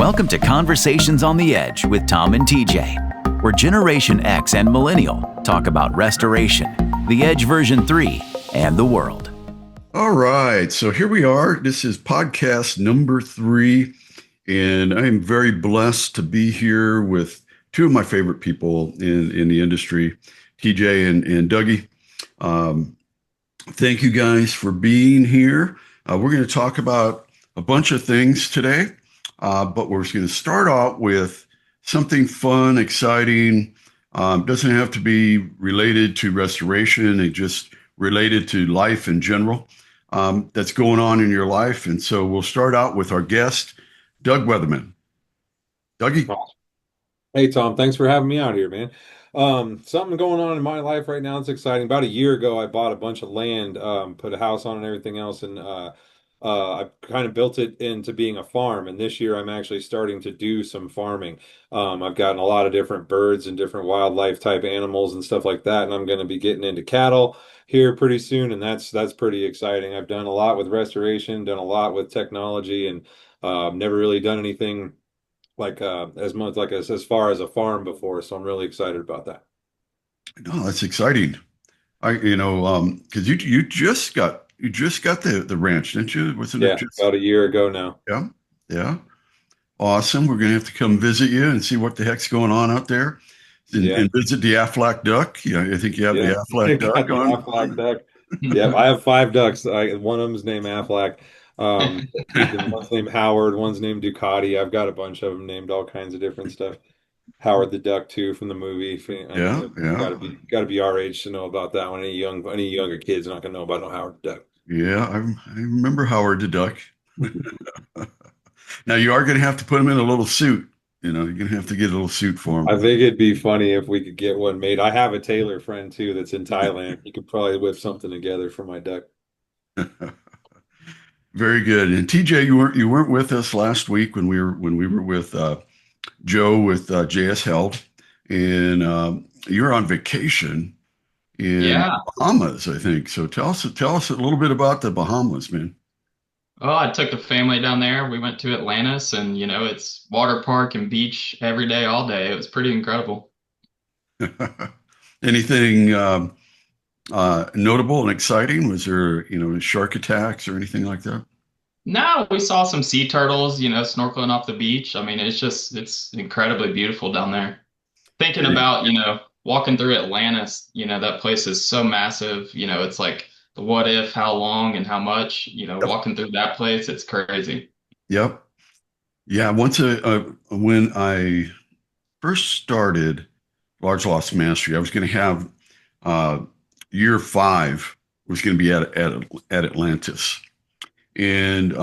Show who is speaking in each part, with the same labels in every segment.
Speaker 1: Welcome to Conversations on the Edge with Tom and TJ, where Generation X and Millennial talk about restoration, the Edge version 3, and the world.
Speaker 2: All right, so here we are. This is podcast number 3, and I am very blessed to be here with two of my favorite people in the industry, TJ and Dougie. Thank you guys for being here. We're going to talk about a bunch of things today, but we're going to start out with something fun, exciting. Doesn't have to be related to restoration. It just related to life in general that's going on in your life. And so we'll start out with our guest, Doug Weatherman. Dougie.
Speaker 3: Hey, Tom, thanks for having me out here, man. Something going on in my life right now. It's exciting. About a year ago, I bought a bunch of land, put a house on and everything else, and I kind of built it into being a farm. And this year, I'm actually starting to do some farming. I've gotten a lot of different birds and different wildlife type animals and stuff like that, and I'm going to be getting into cattle here pretty soon, and that's pretty exciting. I've done a lot with restoration, done a lot with technology, and never really done anything like as much like as far as a farm before, so I'm really excited about that.
Speaker 2: No, that's exciting. Because you just got the ranch, didn't you? Wasn't it just
Speaker 3: about a year ago now?
Speaker 2: Yeah. Awesome. We're gonna have to come visit you and see what the heck's going on out there, and visit the Aflac duck. Yeah, I think you have the Aflac duck on.
Speaker 3: Aflac duck. Yeah, I have 5 ducks. One of them is named Aflac. One's named Howard, one's named Ducati. I've got a bunch of them named all kinds of different stuff. Howard the Duck too from the movie.
Speaker 2: Yeah.
Speaker 3: Got to be our age to know about that one. Any younger kids are not gonna know about no Howard the Duck.
Speaker 2: Yeah, I remember Howard the Duck. Now you are going to have to put him in a little suit. You're going to have to get a little suit for him.
Speaker 3: I think it'd be funny if we could get one made. I have a tailor friend too that's in Thailand. He could probably whip something together for my duck.
Speaker 2: Very good. And TJ, you weren't with us last week when we were with Joe with JS Health, and you're on vacation in Bahamas, I think. So tell us a little bit about the Bahamas, man.
Speaker 4: Oh, I took the family down there. We went to Atlantis, and it's water park and beach every day, all day. It was pretty incredible.
Speaker 2: Anything notable and exciting? Was there, shark attacks or anything like that?
Speaker 4: No, we saw some sea turtles, snorkeling off the beach. I mean, it's incredibly beautiful down there. Thinking about, walking through Atlantis, that place is so massive. It's like the what if, how long, and how much, walking through that place, it's crazy.
Speaker 2: Yep. Yeah. Once when I first started Large Loss Mastery, I was going to have year 5 was going to be at Atlantis. And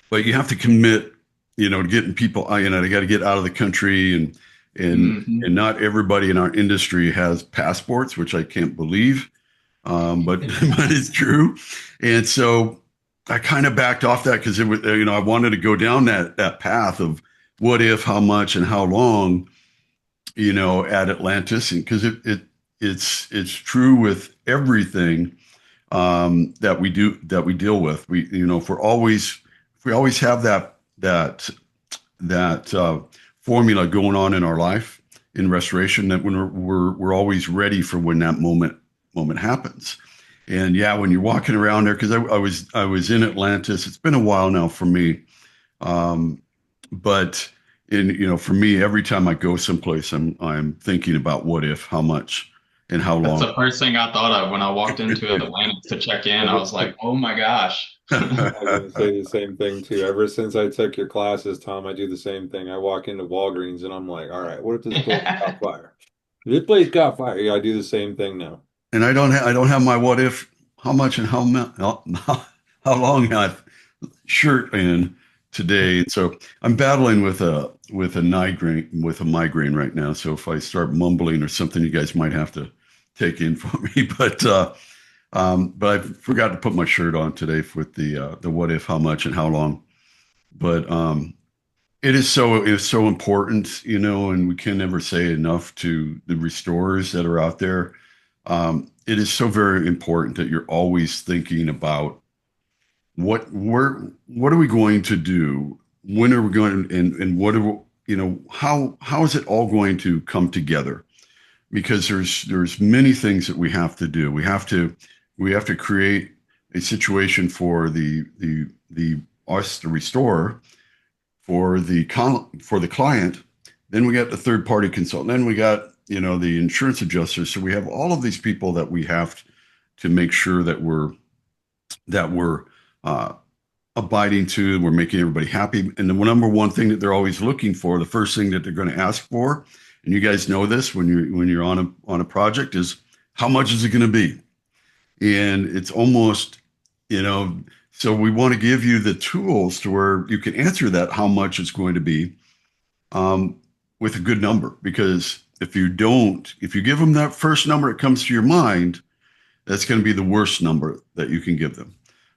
Speaker 2: but you have to commit, to getting people, they got to get out of the country, and not everybody in our industry has passports, which I can't believe, but it's true. And so I kind of backed off that because it was, I wanted to go down that path of what if, how much, and how long, at Atlantis, and because it's true with everything that we deal with. If we always have that formula going on in our life in restoration, that when we're always ready for when that moment happens. And when you're walking around there, because I was in Atlantis. It's been a while now for me, but for me, every time I go someplace, I'm thinking about what if, how much, and how long.
Speaker 4: That's the first thing I thought of when I walked into Atlantis to check in. I was like, oh my gosh.
Speaker 3: I was going to say the same thing too. Ever since I took your classes, Tom, I do the same thing. I walk into Walgreens and I'm like, all right, what if this place caught fire? If this place caught fire, I do the same thing now.
Speaker 2: And I don't have my what if, how much, and how long shirt in today. And so I'm battling with a migraine right now. So if I start mumbling or something, you guys might have to take in for me. But I forgot to put my shirt on today with the what if, how much, and how long. But it is so important, and we can never say enough to the restorers that are out there. It is so very important that you're always thinking about what are we going to do? When are we going, and what are how is it all going to come together? Because there's many things that we have to do. We have to create a situation for the us, the restorer, for the client. Then we got the third party consultant. Then we got the insurance adjuster. So we have all of these people that we have to make sure that we're uh, abiding to. We're making everybody happy. And the number one thing that they're always looking for, the first thing that they're going to ask for, and you guys know this when you're on a project, is how much is it going to be? And it's almost, so we want to give you the tools to where you can answer that how much it's going to be, um, with a good number. Because if you give them that first number that comes to your mind, that's going to be the worst number that you can give them.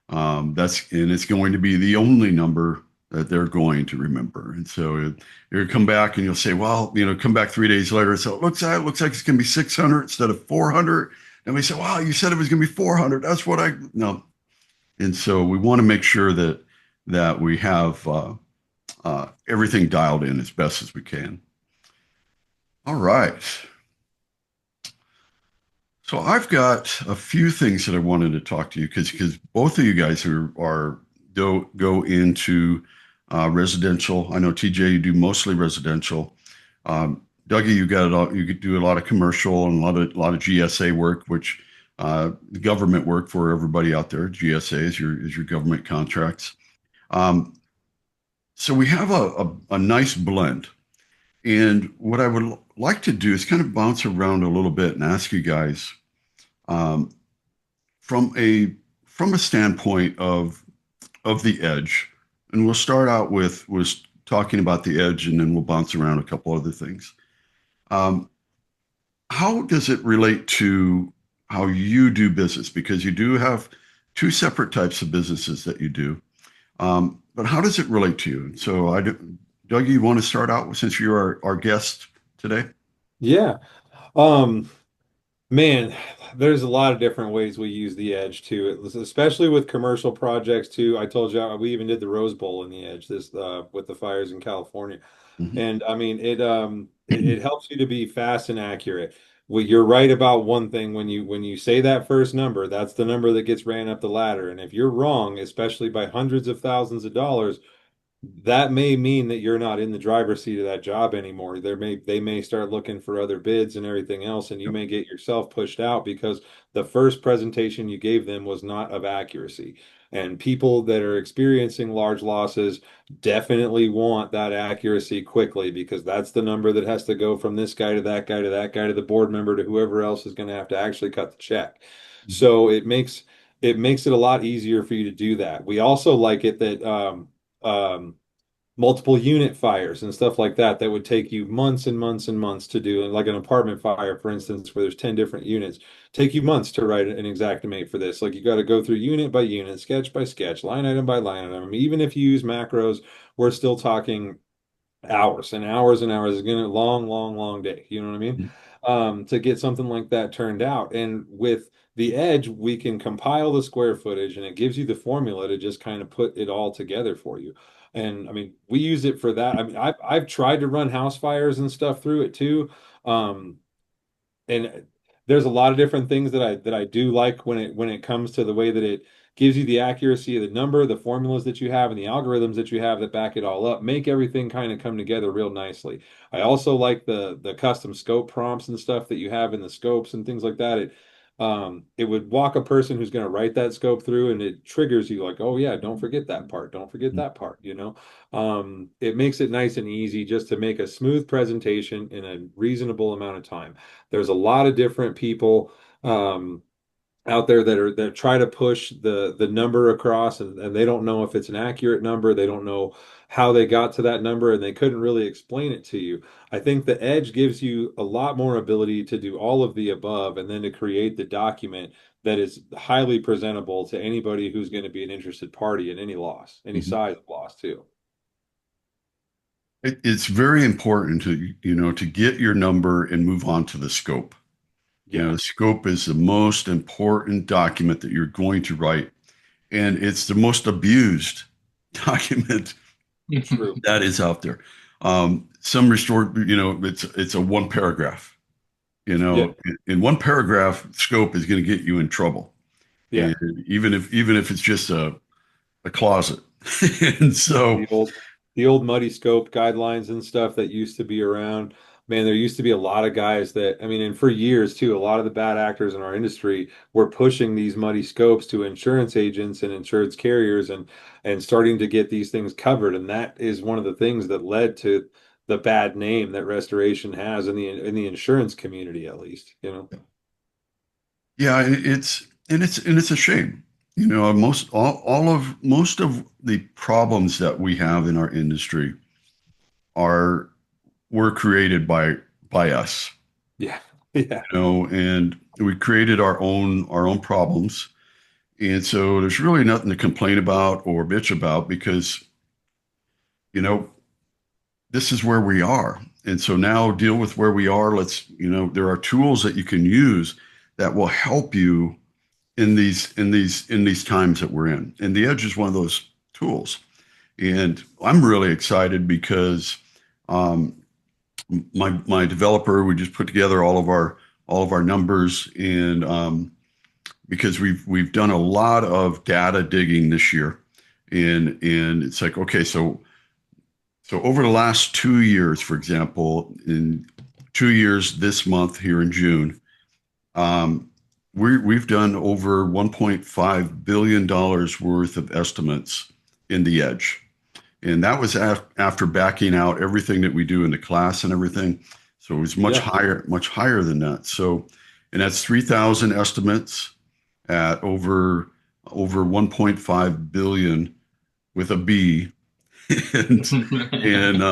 Speaker 2: And it's going to be the only number that they're going to remember. And so you'll come back and you'll say, well, come back 3 days later and say, it looks like it's going to be 600 instead of 400. And we say, wow, you said it was going to be 400. That's what no. And so we want to make sure that we have everything dialed in as best as we can. All right. So I've got a few things that I wanted to talk to you because both of you guys go into residential. I know TJ, you do mostly residential. Dougie, you could do a lot of commercial and a lot of GSA work, which the government work for everybody out there. GSA is your government contracts. So we have a nice blend. And what I would like to do is kind of bounce around a little bit and ask you guys, um, from a standpoint of the edge, and we'll start out with talking about the edge, and then we'll bounce around a couple other things. Um, how does it relate to how you do business? Because you do have two separate types of businesses that you do. But how does it relate to you? So Doug, you want to start out since you're our guest today?
Speaker 3: Yeah. Um, Man, there's a lot of different ways we use the edge too, especially with commercial projects too. I told you we even did the Rose Bowl in the edge this with the fires in California.
Speaker 2: Mhm.
Speaker 3: And I mean it helps you to be fast and accurate. Well, you're right about one thing when you say that first number, that's the number that gets ran up the ladder. And if you're wrong, especially by hundreds of thousands of dollars, that may mean that you're not in the driver's seat of that job anymore. They may start looking for other bids and everything else, and you may get yourself pushed out because the first presentation you gave them was not of accuracy. And people that are experiencing large losses definitely want that accuracy quickly because that's the number that has to go from this guy to that guy to that guy to the board member to whoever else is going to have to actually cut the check. So it makes it a lot easier for you to do that. We also like it that um, multiple unit fires and stuff like that would take you months and months and months to do. And like an apartment fire, for instance, where there's 10 different units, take you months to write an Xactimate for this. Like you got to go through unit by unit, sketch by sketch, line item by line item. I mean, even if you use macros, we're still talking hours and hours and hours. It's gonna be a long, long, long day. You know what I mean?
Speaker 2: Mhm.
Speaker 3: To get something like that turned out. And with the Edge, we can compile the square footage and it gives you the formula to just kind of put it all together for you. And I mean, we use it for that. I mean, I've tried to run house fires and stuff through it too. Um, and there's a lot of different things that I do like when it comes to the way that it gives you the accuracy of the number, the formulas that you have, and the algorithms that you have that back it all up, make everything kind of come together real nicely. I also like the custom scope prompts and stuff that you have in the scopes and things like that. It would walk a person who's going to write that scope through, and it triggers you like, oh yeah, don't forget that part, don't forget that part, you know. It makes it nice and easy just to make a smooth presentation in a reasonable amount of time. There's a lot of different people out there that try to push the number across, and they don't know if it's an accurate number. They don't know how they got to that number, and they couldn't really explain it to you. I think the Edge gives you a lot more ability to do all of the above, and then to create the document that is highly presentable to anybody who's going to be an interested party in any loss, any
Speaker 2: Mhm.
Speaker 3: size of loss too.
Speaker 2: It's very important to get your number and move on to the scope.
Speaker 3: Yeah.
Speaker 2: The scope is the most important document that you're going to write. and it's the most abused document
Speaker 3: True.
Speaker 2: that is out there. Some restored, it's a one paragraph.
Speaker 3: Yeah.
Speaker 2: In one paragraph, scope is going to get you in trouble,
Speaker 3: Yeah.
Speaker 2: and even if it's just a closet, and so
Speaker 3: The old muddy scope guidelines and stuff that used to be around. Man, there used to be a lot of guys that, I mean, and for years too, a lot of the bad actors in our industry were pushing these muddy scopes to insurance agents and insurance carriers and starting to get these things covered. And that is one of the things that led to the bad name that restoration has in the insurance community, at least, you know.
Speaker 2: yeah, it's a shame. Most of the problems that we have in our industry are were created by us,
Speaker 3: Yeah. Yeah.
Speaker 2: and we created our own problems. And so there's really nothing to complain about or bitch about because, you know, this is where we are. And so now deal with where we are. There are tools that you can use that will help you in these times that we're in. And the Edge is one of those tools. And I'm really excited because um, my developer, we just put together all of our numbers, and because we've done a lot of data digging this year, and it's like, okay, so over the last 2 years, for example, in 2 years this month here in June, um, we've done over $1.5 billion worth of estimates in the Edge. And that was after backing out everything that we do in the class and everything. So it was
Speaker 3: Yeah.
Speaker 2: much higher than that. So, and that's 3,000 estimates at over 1.5 billion with a B. and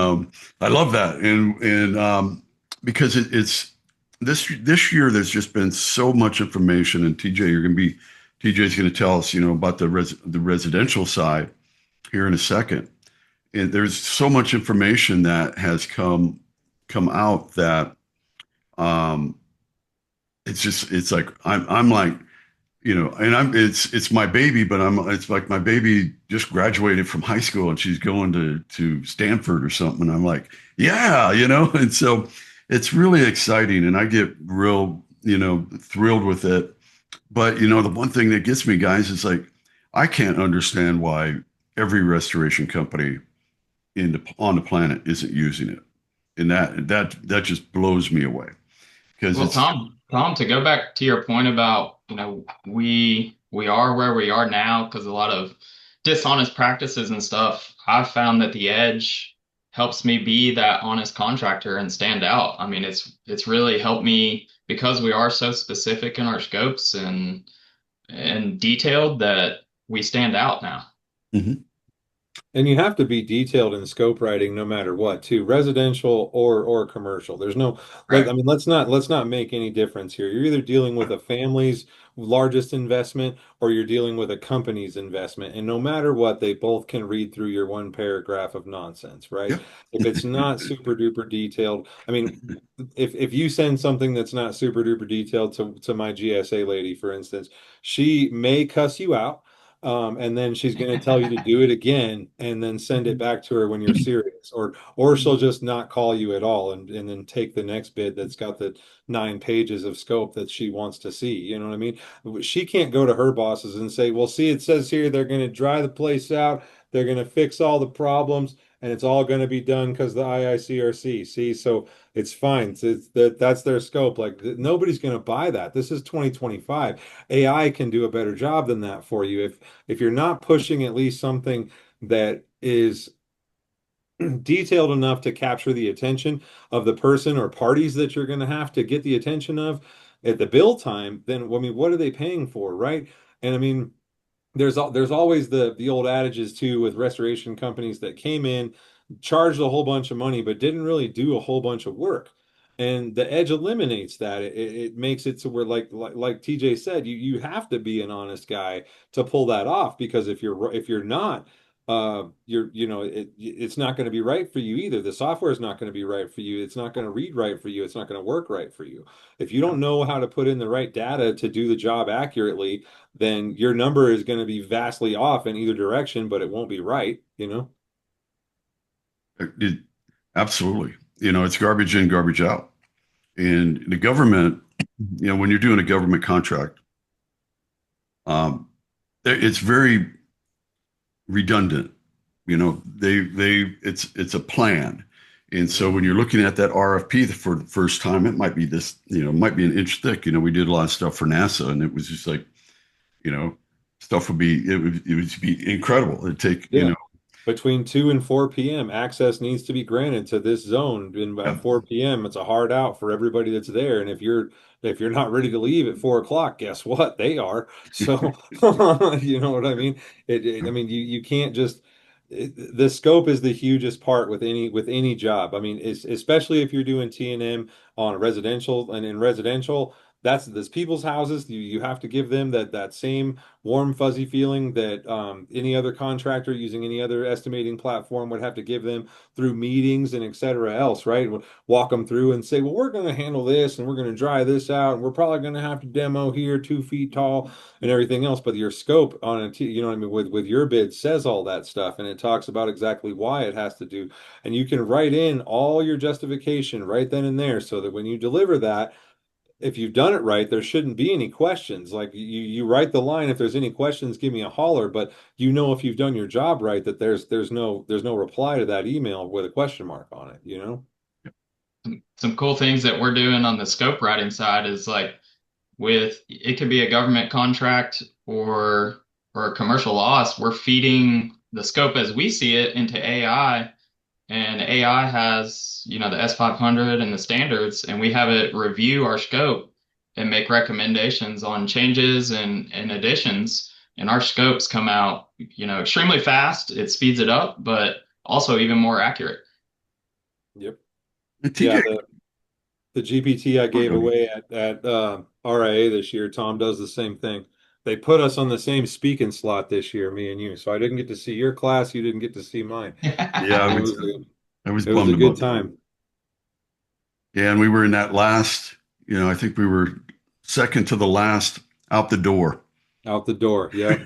Speaker 2: I love that. And because it's this year, there's just been so much information. And TJ's going to tell us, about the residential side here in a second. And there's so much information that has come out that um, it's like I'm like, and it's my baby, but it's like my baby just graduated from high school and she's going to Stanford or something. And I'm like, yeah, and so it's really exciting and I get real, thrilled with it. But the one thing that gets me, guys, is like I can't understand why every restoration company on the planet isn't using it. And that just blows me away because
Speaker 4: Well,
Speaker 2: it's
Speaker 4: Tom, to go back to your point about, we are where we are now because a lot of dishonest practices and stuff. I've found that the Edge helps me be that honest contractor and stand out. I mean, it's really helped me because we are so specific in our scopes and detailed that we stand out now.
Speaker 2: Mhm.
Speaker 3: And you have to be detailed in scope writing no matter what, too, residential or commercial. There's no,
Speaker 4: Right.
Speaker 3: I mean, let's not make any difference here. You're either dealing with a family's largest investment or you're dealing with a company's investment. And no matter what, they both can read through your one paragraph of nonsense, right?
Speaker 2: Yep.
Speaker 3: If it's not super duper detailed, I mean, if you send something that's not super duper detailed to my GSA lady, for instance, she may cuss you out, and then she's going to tell you to do it again and then send it back to her when you're serious, or she'll just not call you at all and then take the next bid that's got the 9 pages of scope that she wants to see. You know what I mean? She can't go to her bosses and say, well, see, it says here they're going to dry the place out, they're going to fix all the problems, and it's all going to be done because the IICRC. See, so it's fine. That's their scope. Like nobody's going to buy that. This is 2025. AI can do a better job than that for you if you're not pushing at least something that is detailed enough to capture the attention of the person or parties that you're going to have to get the attention of at the bill time, then I mean, what are they paying for, right? And I mean, there's always the old adages too with restoration companies that came in, charged a whole bunch of money, but didn't really do a whole bunch of work. And the Edge eliminates that. It makes it so where like TJ said, you have to be an honest guy to pull that off because if you're not, it's not going to be right for you either. The software is not going to be right for you. It's not going to read right for you. It's not going to work right for you. If you don't know how to put in the right data to do the job accurately, then your number is going to be vastly off in either direction, but it won't be right, you know?
Speaker 2: It, absolutely. It's garbage in, garbage out. And the government, when you're doing a government contract, it's very redundant. It's a plan. And so when you're looking at that RFP for the first time, it might be might be an inch thick. We did a lot of stuff for NASA, and it was just like, stuff would be incredible. It'd take,
Speaker 3: Yeah. Between 2 and 4 p.m., access needs to be granted to this zone. And
Speaker 2: yeah.
Speaker 3: at 4 p.m., it's a hard out for everybody that's there. And if you're not ready to leave at 4 o'clock, guess what? They are. So you know what I mean? I mean, you can't just the scope is the hugest part with any job. I mean, especially if you're doing T&M on a residential and in residential, that's people's houses. You have to give them that same warm, fuzzy feeling that any other contractor using any other estimating platform would have to give them through meetings and et cetera else, right? Walk them through and say, well, we're going to handle this and we're going to dry this out and we're probably going to have to demo here 2 feet tall and everything else. But your scope on it, you know what I mean, with your bid says all that stuff and it talks about exactly why it has to do. And you can write in all your justification right then and there so that when you deliver that, if you've done it right, there shouldn't be any questions. Like you write the line, if there's any questions, give me a holler. But if you've done your job right, that there's no reply to that email with a question mark on it, you know?
Speaker 4: Some cool things that we're doing on the scope writing side is like it could be a government contract or a commercial loss. We're feeding the scope as we see it into AI. And AI has, the S500 and the standards, and we have it review our scope and make recommendations on changes and additions. And our scopes come out, extremely fast. It speeds it up, but also even more accurate.
Speaker 3: Yep.
Speaker 2: TJ,
Speaker 3: Yeah, the GPT I gave away at RIA this year, Tom does the same thing. They put us on the same speaking slot this year, me and you. So I didn't get to see your class. You didn't get to see mine.
Speaker 2: yeah,
Speaker 3: It
Speaker 2: I was
Speaker 3: it was
Speaker 2: bummed
Speaker 3: a good
Speaker 2: about that.
Speaker 3: time.
Speaker 2: Yeah, and we were in that last, I think we were second to the last out the door.
Speaker 3: Out the door. Yeah.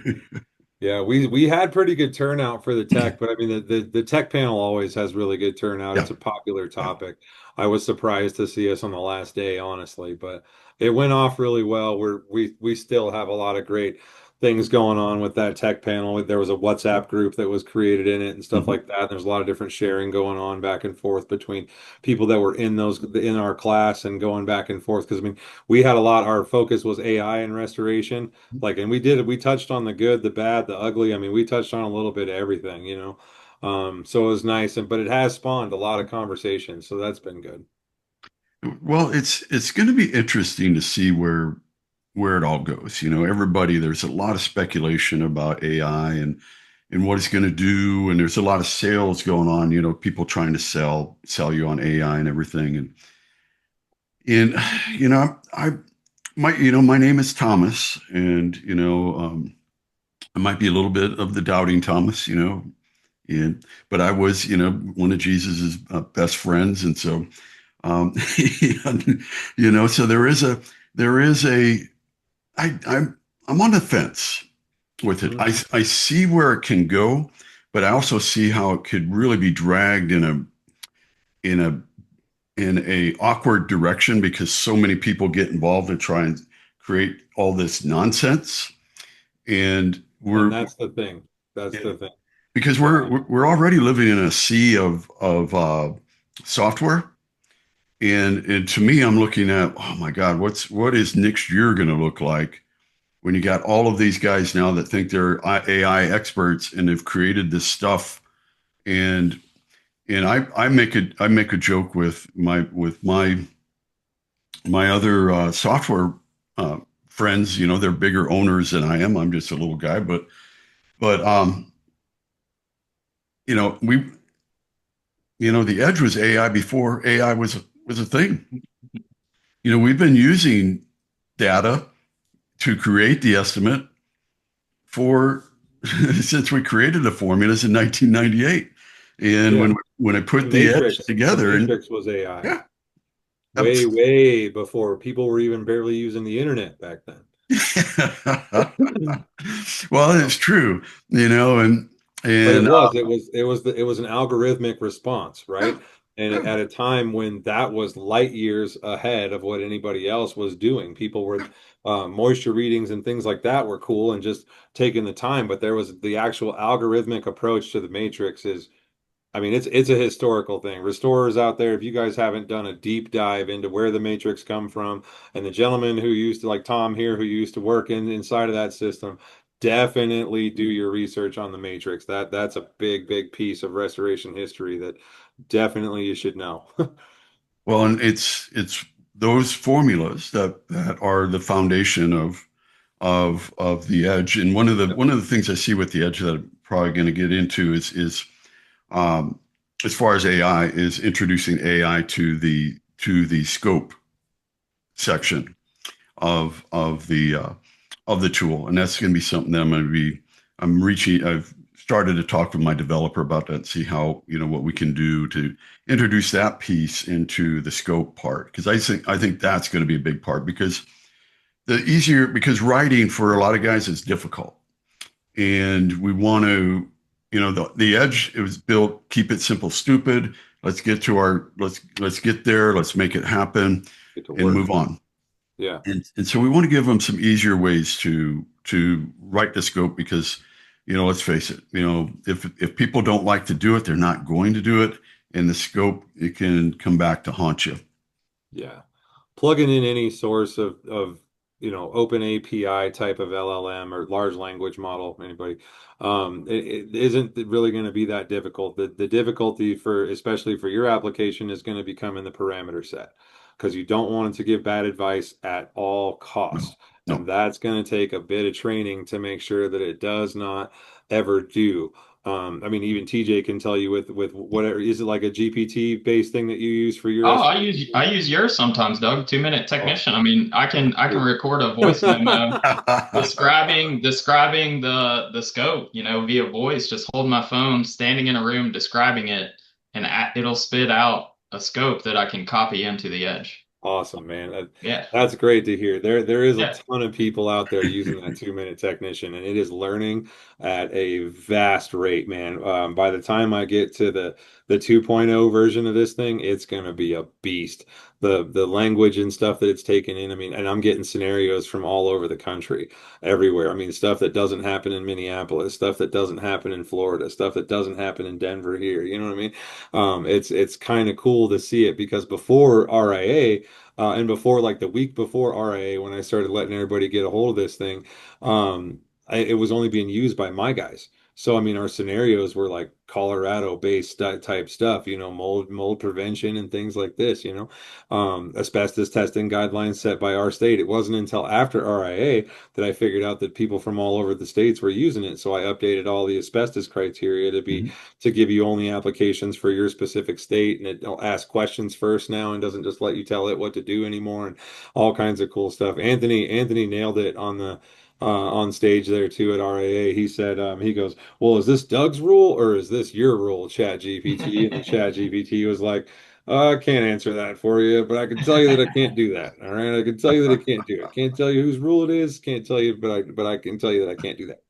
Speaker 3: Yeah, we had pretty good turnout for the tech, but I mean the tech panel always has really good turnout.
Speaker 2: Yeah,
Speaker 3: It's a popular
Speaker 2: yeah.
Speaker 3: topic. I was surprised to see us on the last day, honestly, but it went off really well. We still have a lot of great things going on with that tech panel. There was a WhatsApp group that was created in it and stuff
Speaker 2: Mhm.
Speaker 3: like that. There's a lot of different sharing going on back and forth between people that were in our class and going back and forth because I mean we had our focus was AI and restoration. Like, and we touched on the good, the bad, the ugly. I mean, we touched on a little bit of everything, you know. So it was nice, but it has spawned a lot of conversations, so that's been good.
Speaker 2: Well, it's going to be interesting to see where it all goes. There's a lot of speculation about AI and what it's going to do, and there's a lot of sales going on. People trying to sell you on AI and everything, and my name is Thomas, and I might be a little bit of the doubting Thomas, but I was one of Jesus's best friends, and so so I'm on the fence with it.
Speaker 3: Mhm.
Speaker 2: I see where it can go, but I also see how it could really be dragged in a in a awkward direction because so many people get involved and try and create all this nonsense, and
Speaker 3: And that's the thing. That's the thing.
Speaker 2: because
Speaker 3: Um,
Speaker 2: we're already living in a sea of software. And to me, I'm looking at, oh my God, what is next year going to look like when you got all of these guys now that think they're AI experts and have created this stuff? And I make a joke with my other software friends. They're bigger owners than I am. I'm just a little guy, but we the edge was AI before AI was a thing. We've been using data to create the estimate for since we created the formulas in 1998. And
Speaker 3: Yeah.
Speaker 2: when I
Speaker 3: The
Speaker 2: put the edge
Speaker 3: Matrix, the
Speaker 2: together, and
Speaker 3: Matrix was AI.
Speaker 2: yeah,
Speaker 3: Way, way before people were even barely using the internet back then.
Speaker 2: well, it's true, and
Speaker 3: But
Speaker 2: and
Speaker 3: it was an algorithmic response,
Speaker 2: yeah,
Speaker 3: right? And
Speaker 2: yeah,
Speaker 3: at a time when that was light years ahead of what anybody else was doing, people were moisture readings and things like that were cool and just taking the time. But there was the actual algorithmic approach to the Matrix is, I mean, it's a historical thing. Restorers out there, if you guys haven't done a deep dive into where the Matrix come from, and the gentleman who used to, like Tom here, who used to work inside of that system, definitely do your research on the Matrix. That's a big, big piece of restoration history that definitely you should know.
Speaker 2: well, and it's those formulas that are the foundation of the edge. And
Speaker 3: Yep.
Speaker 2: one of the things I see with the edge that I'm probably going to get into is um, as far as AI is introducing AI to the scope section of the tool, and that's going to be something that I'm reaching. I've started to talk with my developer about that and see how what we can do to introduce that piece into the scope part, because I think that's going to be a big part, because writing for a lot of guys is difficult, and we want to, the edge, it was built, keep it simple, stupid. Let's get there. Let's make it happen
Speaker 3: Get to
Speaker 2: and
Speaker 3: work.
Speaker 2: move on.
Speaker 3: Yeah.
Speaker 2: And so we want to give them some easier ways to write the scope, because, let's face it, if people don't like to do it, they're not going to do it. And the scope, it can come back to haunt you.
Speaker 3: Yeah. Plugging in any source of open API type of LLM or large language model, anybody, it isn't really going to be that difficult. The difficulty for, especially for your application, is going to become in the parameter set, because you don't want it to give bad advice at all
Speaker 2: No,
Speaker 3: costs. And
Speaker 2: no.
Speaker 3: that's going to take a bit of training to make sure that it does not ever do. I mean, even TJ can tell you with whatever, is it like a GPT based thing that you use for your
Speaker 4: Oh,
Speaker 3: restoration?
Speaker 4: I use yours sometimes, Doug. 2 minute
Speaker 3: Oh,
Speaker 4: technician. I mean, I can
Speaker 3: dude.
Speaker 4: record a voice memo describing the scope, via voice. Just hold my phone, standing in a room, describing it, and it'll spit out a scope that I can copy into the edge.
Speaker 3: Awesome, man.
Speaker 4: Yeah,
Speaker 3: That's great to hear. There is a
Speaker 4: yeah.
Speaker 3: ton of people out there using that 2 minute technician, and it is learning at a vast rate, man. By the time I get to the 2.0 version of this thing, it's gonna be a beast. The language and stuff that it's taken in. I mean, and I'm getting scenarios from all over the country, everywhere. I mean, stuff that doesn't happen in Minneapolis, stuff that doesn't happen in Florida, stuff that doesn't happen in Denver here. You know what I mean? It's kind of cool to see it, because before RIA. And before, like the week before RIA, when I started letting everybody get a hold of this thing, it was only being used by my guys. So, I mean, our scenarios were like Colorado-based type stuff, mold prevention and things like this, asbestos testing guidelines set by our state. It wasn't until after RIA that I figured out that people from all over the states were using it. So I updated all the asbestos criteria
Speaker 2: Mhm.
Speaker 3: to give you only applications for your specific state, and it'll ask questions first now and doesn't just let you tell it what to do anymore, and all kinds of cool stuff. Anthony nailed it on stage there too at RAA. He said, he goes, well, is this Doug's rule or is this your rule, Chat GPT? And the Chat GPT was like, I can't answer that for you, but I can tell you that I can't do that. All right, I can tell you that I can't do it. Can't tell you whose rule it is. Can't tell you, but I can tell you that I can't do that.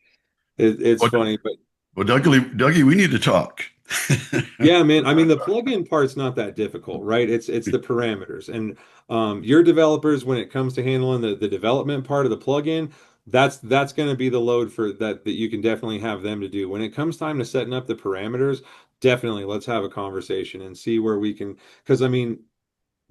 Speaker 3: It's
Speaker 2: Well,
Speaker 3: funny, but
Speaker 2: Dougie, we need to talk.
Speaker 3: yeah, man. I mean, the plugin part's not that difficult, right? It's the parameters. And your developers, when it comes to handling the development part of the plugin, that's going to be the load for that you can definitely have them to do. When it comes time to setting up the parameters, definitely let's have a conversation and see where we can, because I mean,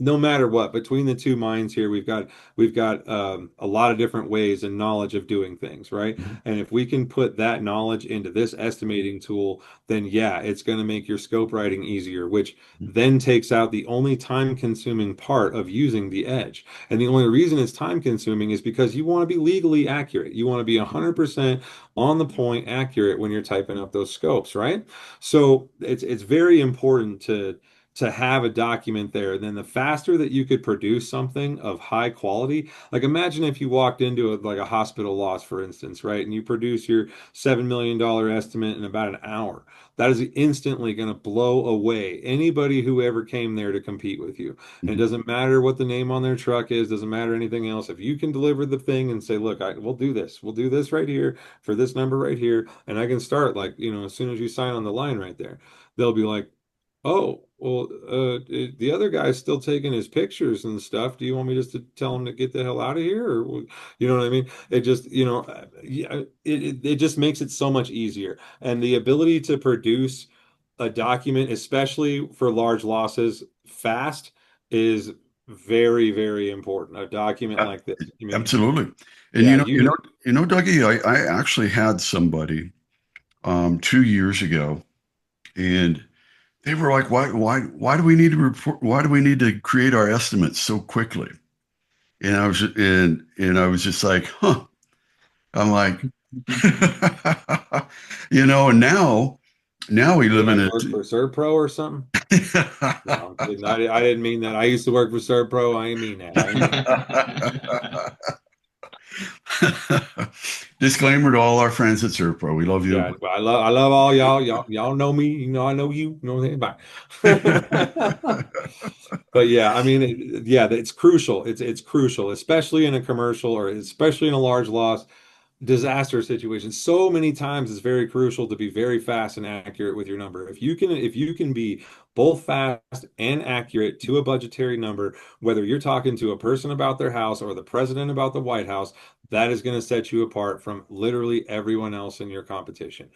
Speaker 3: no matter what, between the two minds here, we've got a lot of different ways and knowledge of doing things, right?
Speaker 2: Mhm.
Speaker 3: And if we can put that knowledge into this estimating tool, then yeah, it's going to make your scope writing easier, which then takes out the only time consuming part of using the edge. And the only reason it's time consuming is because you want to be legally accurate. You want to be 100% on the point accurate when you're typing up those scopes, right? So it's very important to have a document there. And then the faster that you could produce something of high quality, like imagine if you walked into like a hospital loss, for instance, right? And you produce your $7 million estimate in about an hour. That is instantly going to blow away anybody who ever came there to compete with you. And it
Speaker 2: Mhm.
Speaker 3: doesn't matter what the name on their truck is, doesn't matter anything else. If you can deliver the thing and say, look, we'll do this. We'll do this right here for this number right here. And I can start like, as soon as you sign on the line right there, they'll be like, oh, well, the other guy's still taking his pictures and stuff. Do you want me just to tell him to get the hell out of here? Or, you know what I mean? It just, yeah, it just makes it so much easier. And the ability to produce a document, especially for large losses, fast is very, very important. A document
Speaker 2: Uh,
Speaker 3: like this. I mean,
Speaker 2: Absolutely. And
Speaker 3: yeah, you,
Speaker 2: Dougie, I actually had somebody 2 years ago, and they were like, why do we need to report? Why do we need to create our estimates so quickly? And I was just like, huh. I'm like, and now we
Speaker 3: you
Speaker 2: live in
Speaker 3: like
Speaker 2: a
Speaker 3: work for ServPro or something? No, I'm kidding. I didn't mean that. I used to work for ServPro. I didn't mean that. I didn't mean
Speaker 2: Disclaimer to all our friends at Serpro. We love
Speaker 3: yeah,
Speaker 2: you.
Speaker 3: but I love all y'all. Y'all know me. I know you. You know anybody. But yeah, I mean, yeah, it's crucial. It's crucial, especially in a commercial or especially in a large loss disaster situation. So many times it's very crucial to be very fast and accurate with your number. If you can be both fast and accurate to a budgetary number, whether you're talking to a person about their house or the president about the White House, that is going to set you apart from literally everyone else in your competition.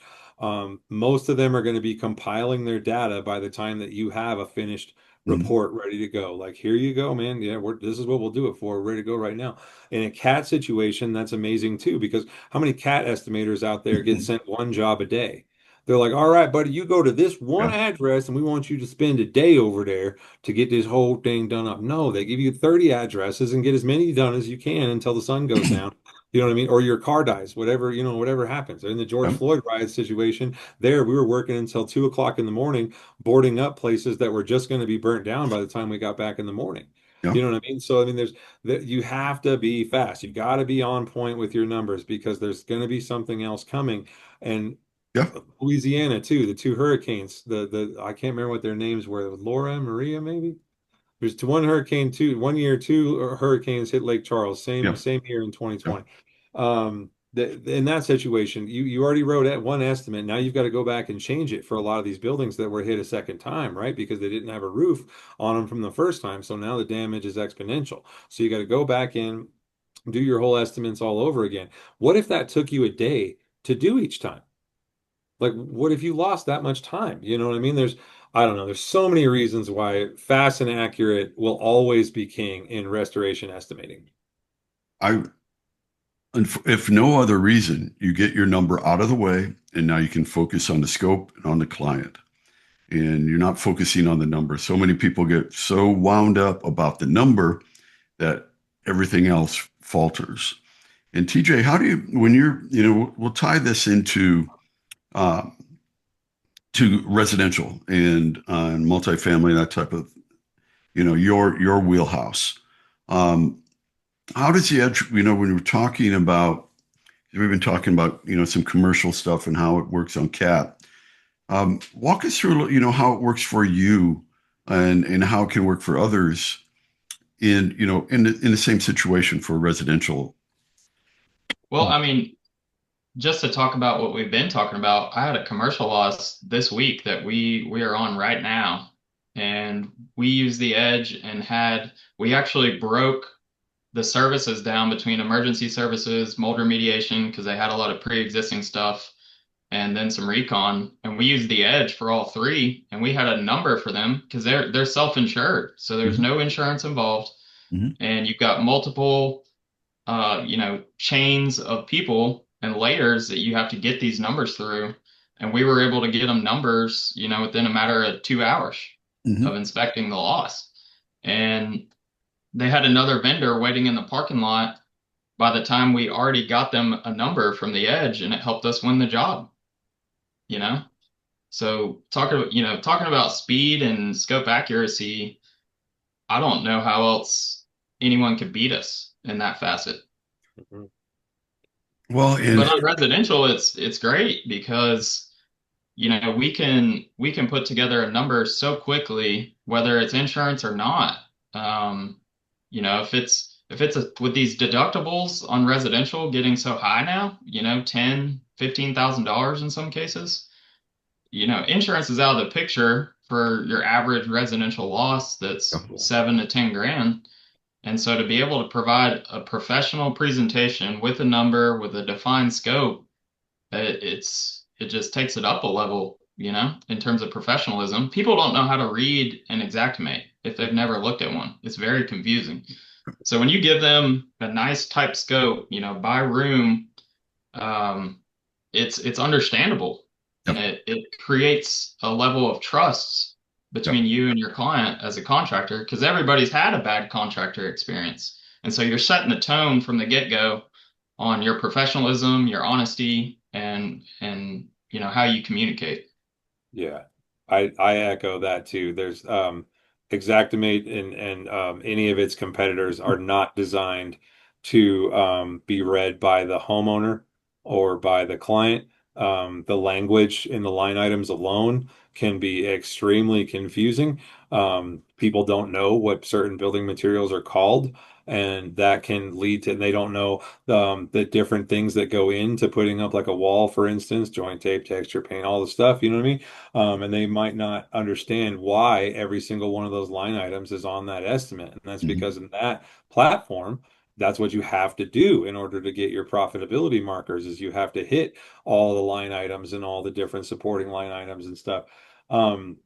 Speaker 3: Most of them are going to be compiling their data by the time that you have a finished
Speaker 2: Mhm.
Speaker 3: report ready to go. Like, here you go, man. Yeah, this is what we'll do it for. We're ready to go right now. In a cat situation, that's amazing too, because how many cat estimators out there get sent one job a day? They're like, all right, buddy, you go to this one
Speaker 2: Yeah.
Speaker 3: address and we want you to spend a day over there to get this whole thing done up. No, they give you 30 addresses and get as many done as you can until the sun goes down. You know what I mean? Or your car dies, whatever, whatever happens. In the George
Speaker 2: Yeah.
Speaker 3: Floyd riot situation, there we were working until 2 o'clock in the morning, boarding up places that were just going to be burnt down by the time we got back in the morning.
Speaker 2: Yeah.
Speaker 3: You know what I mean? So I mean, there's that you have to be fast. You got to be on point with your numbers because there's going to be something else coming. And
Speaker 2: Yeah.
Speaker 3: Louisiana too, the two hurricanes, the I can't remember what their names were, Laura and Maria maybe. There's one hurricane, one year, two hurricanes hit Lake Charles, same
Speaker 2: Yeah.
Speaker 3: same year in
Speaker 2: Yeah.
Speaker 3: 2020. In that situation, you already wrote at one estimate. Now you've got to go back and change it for a lot of these buildings that were hit a second time, right? Because they didn't have a roof on them from the first time. So now the damage is exponential. So you got to go back in, do your whole estimates all over again. What if that took you a day to do each time? Like, what if you lost that much time? You know what I mean? I don't know, there's so many reasons why fast and accurate will always be king in restoration estimating.
Speaker 2: I, if no other reason, you get your number out of the way, and now you can focus on the scope and on the client. And you're not focusing on the number. So many people get so wound up about the number that everything else falters. And TJ, how do you, when you're, we'll tie this into uh, to residential and multifamily, that type of, your wheelhouse. Um, how does the edge, when we're talking about, we've been talking about, some commercial stuff and how it works on CAT. Walk us through, how it works for you and how it can work for others in the same situation for residential.
Speaker 4: Well, I mean, just to talk about what we've been talking about, I had a commercial loss this week that we are on right now, and we used the edge and we actually broke the services down between emergency services, mold remediation, because they had a lot of pre-existing stuff, and then some recon. And we used the edge for all three, and we had a number for them because they're self-insured, so there's
Speaker 2: Mhm.
Speaker 4: no insurance involved,
Speaker 2: Mhm.
Speaker 4: and you've got multiple chains of people and layers that you have to get these numbers through. And we were able to get them numbers, within a matter of 2 hours of
Speaker 2: Mhm.
Speaker 4: inspecting the loss. And they had another vendor waiting in the parking lot by the time we already got them a number from the edge, and it helped us win the job, you know? So talking about speed and scope accuracy, I don't know how else anyone could beat us in that facet.
Speaker 3: Mhm.
Speaker 2: Well, and
Speaker 4: But on residential, it's great because we can put together a number so quickly, whether it's insurance or not. Um, with these deductibles on residential getting so high now, $10,000, $15,000 in some cases, insurance is out of the picture for your average residential loss that's 7 to 10 grand. And so to be able to provide a professional presentation with a number, with a defined scope, it just takes it up a level, in terms of professionalism. People don't know how to read an Xactimate if they've never looked at one. It's very confusing. So when you give them a nice type scope, by room, um, it's understandable, and
Speaker 2: yep,
Speaker 4: it creates a level of trust
Speaker 2: yep.
Speaker 4: between you and your client as a contractor, because everybody's had a bad contractor experience. And so you're setting the tone from the get-go on your professionalism, your honesty, and how you communicate.
Speaker 3: Yeah, I echo that too. There's Xactimate and any of its competitors are not designed to be read by the homeowner or by the client. The language in the line items alone can be extremely confusing. People don't know what certain building materials are called, and that can lead to, and they don't know the different things that go into putting up like a wall, for instance, joint tape, texture, paint, all the stuff. You know what I mean? And they might not understand why every single one of those line items is on that estimate. And that's
Speaker 2: Mhm.
Speaker 3: because in that platform, that's what you have to do in order to get your profitability markers is you have to hit all the line items and all the different supporting line items and stuff. Um,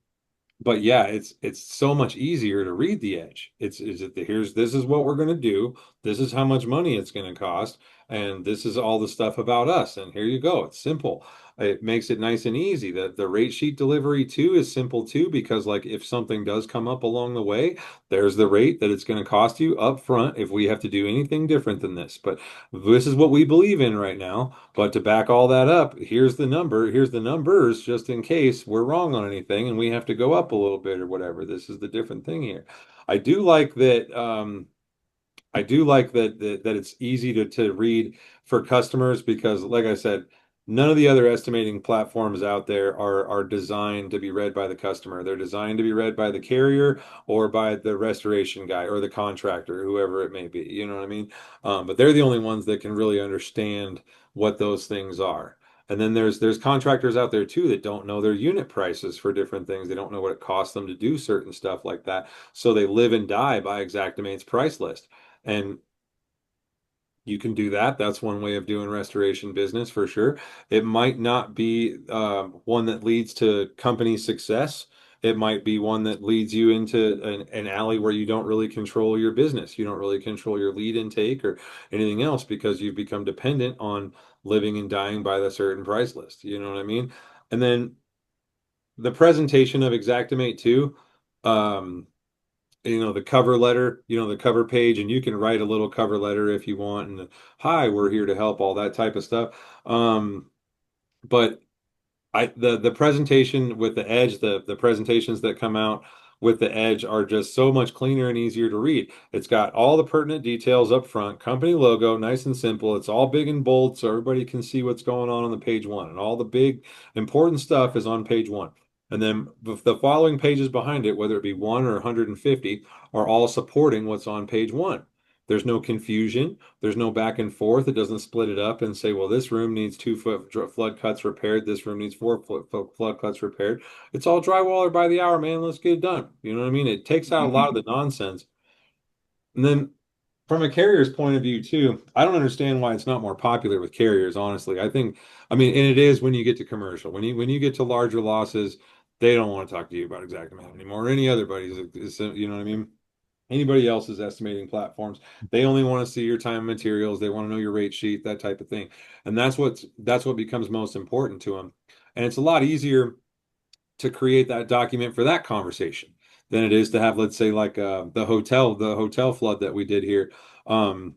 Speaker 3: but yeah, it's so much easier to read the edge. Here's this is what we're going to do. This is how much money it's going to cost, and this is all the stuff about us. And here you go. It's simple. It makes it nice and easy. The rate sheet delivery too is simple too because like if something does come up along the way, there's the rate that it's going to cost you up front if we have to do anything different than this. But this is what we believe in right now. But to back all that up, here's the number, here's the numbers, just in case we're wrong on anything and we have to go up a little bit or whatever. This is the different thing here. I do like that. I do like that it's easy to read for customers because, like I said, none of the other estimating platforms out there are designed to be read by the customer. They're designed to be read by the carrier or by the restoration guy or the contractor, whoever it may be. You know what I mean? But they're the only ones that can really understand what those things are. And then there's contractors out there too that don't know their unit prices for different things. They don't know what it costs them to do certain stuff like that. So they live and die by Xactimate's price list. And you can do that. That's one way of doing restoration business for sure. It might not be one that leads to company success. It might be one that leads you into an alley where you don't really control your business. You don't really control your lead intake or anything else because you've become dependent on living and dying by the certain price list. You know what I mean? And then the presentation of Xactimate too. Um, the cover letter, the cover page, and you can write a little cover letter if you want, and hi, we're here to help, all that type of stuff. But the presentation with the Edge, the presentations that come out with the Edge are just so much cleaner and easier to read. It's got all the pertinent details up front, company logo, nice and simple. It's all big and bold so everybody can see what's going on the page one. And all the big important stuff is on page one. And then the following pages behind it, whether it be one or 150, are all supporting what's on page one. There's no confusion. There's no back and forth. It doesn't split it up and say, well, this room needs 2 foot flood cuts repaired. This room needs 4 foot flood cuts repaired. It's all drywaller by the hour, man. Let's get it done. You know what I mean? It takes out a lot of the nonsense. And then from a carrier's point of view, too, I don't understand why it's not more popular with carriers, honestly. I mean, and it is when you get to commercial. When you get to larger losses, they don't want to talk to you about Xactimate anymore or any other buddies. You know what I mean? Anybody else's estimating platforms. They only want to see your time and materials. They want to know your rate sheet, that type of thing. And that's what becomes most important to them. And it's a lot easier to create that document for that conversation than it is to have, let's say, like the hotel flood that we did here. Um,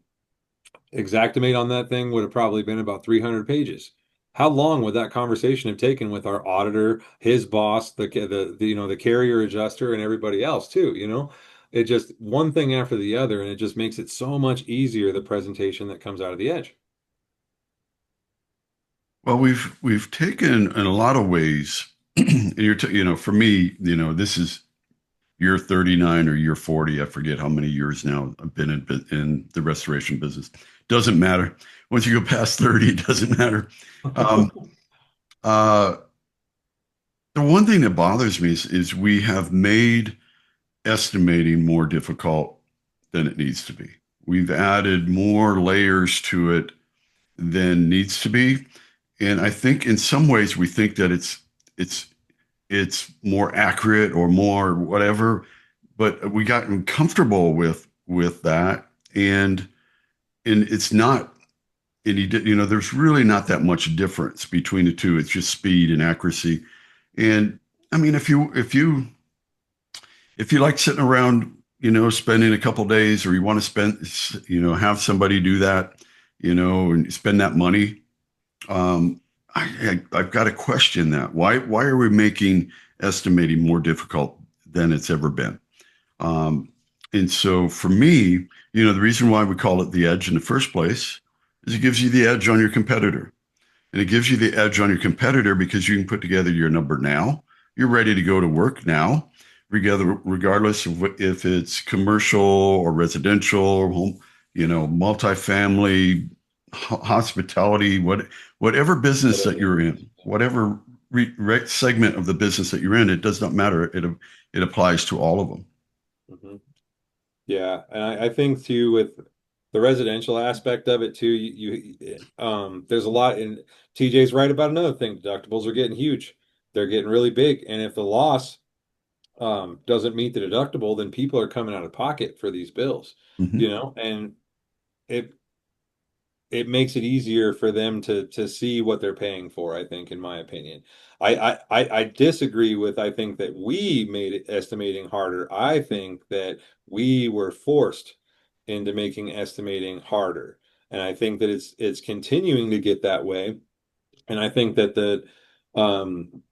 Speaker 3: Xactimate on that thing would have probably been about 300 pages. how long would that conversation have taken with our auditor, his boss, the carrier adjuster, and everybody else too, you know? It just one thing after the other, and it just makes it so much easier, the presentation that comes out of the edge.
Speaker 2: Well, we've taken in a lot of ways, and for me, this is year 39 or year 40. I forget how many years now I've been in the restoration business. Doesn't matter. Once you go past 30, it doesn't matter. Um, uh, the one thing that bothers me is we have made estimating more difficult than it needs to be. We've added more layers to it than needs to be. And I think in some ways we think that it's it's more accurate or more whatever, but we gotten comfortable with that, and it's not any, there's really not that much difference between the two. It's just speed and accuracy. And I mean, if you like sitting around, spending a couple days, or you want to have somebody do that, and spend that money, I've got to question that. Why are we making estimating more difficult than it's ever been? And so for me, the reason why we call it the edge in the first place is it gives you the edge on your competitor. And it gives you the edge on your competitor because you can put together your number now. You're ready to go to work now, regardless of if it's commercial or residential or home, multifamily, hospitality, whatever business that you're in, whatever segment of the business that you're in, it does not matter. It applies to all of them.
Speaker 3: Mhm. Yeah, and I think too with the residential aspect of it too, there's a lot, and TJ's right about another thing. Deductibles are getting huge. They're getting really big. And if the loss doesn't meet the deductible, then people are coming out of pocket for these bills,
Speaker 2: Mhm.
Speaker 3: and it it makes it easier for them to see what they're paying for, I think, in my opinion. I disagree with, I think that we made it estimating harder. I think that we were forced into making estimating harder. And I think that it's continuing to get that way. And I think that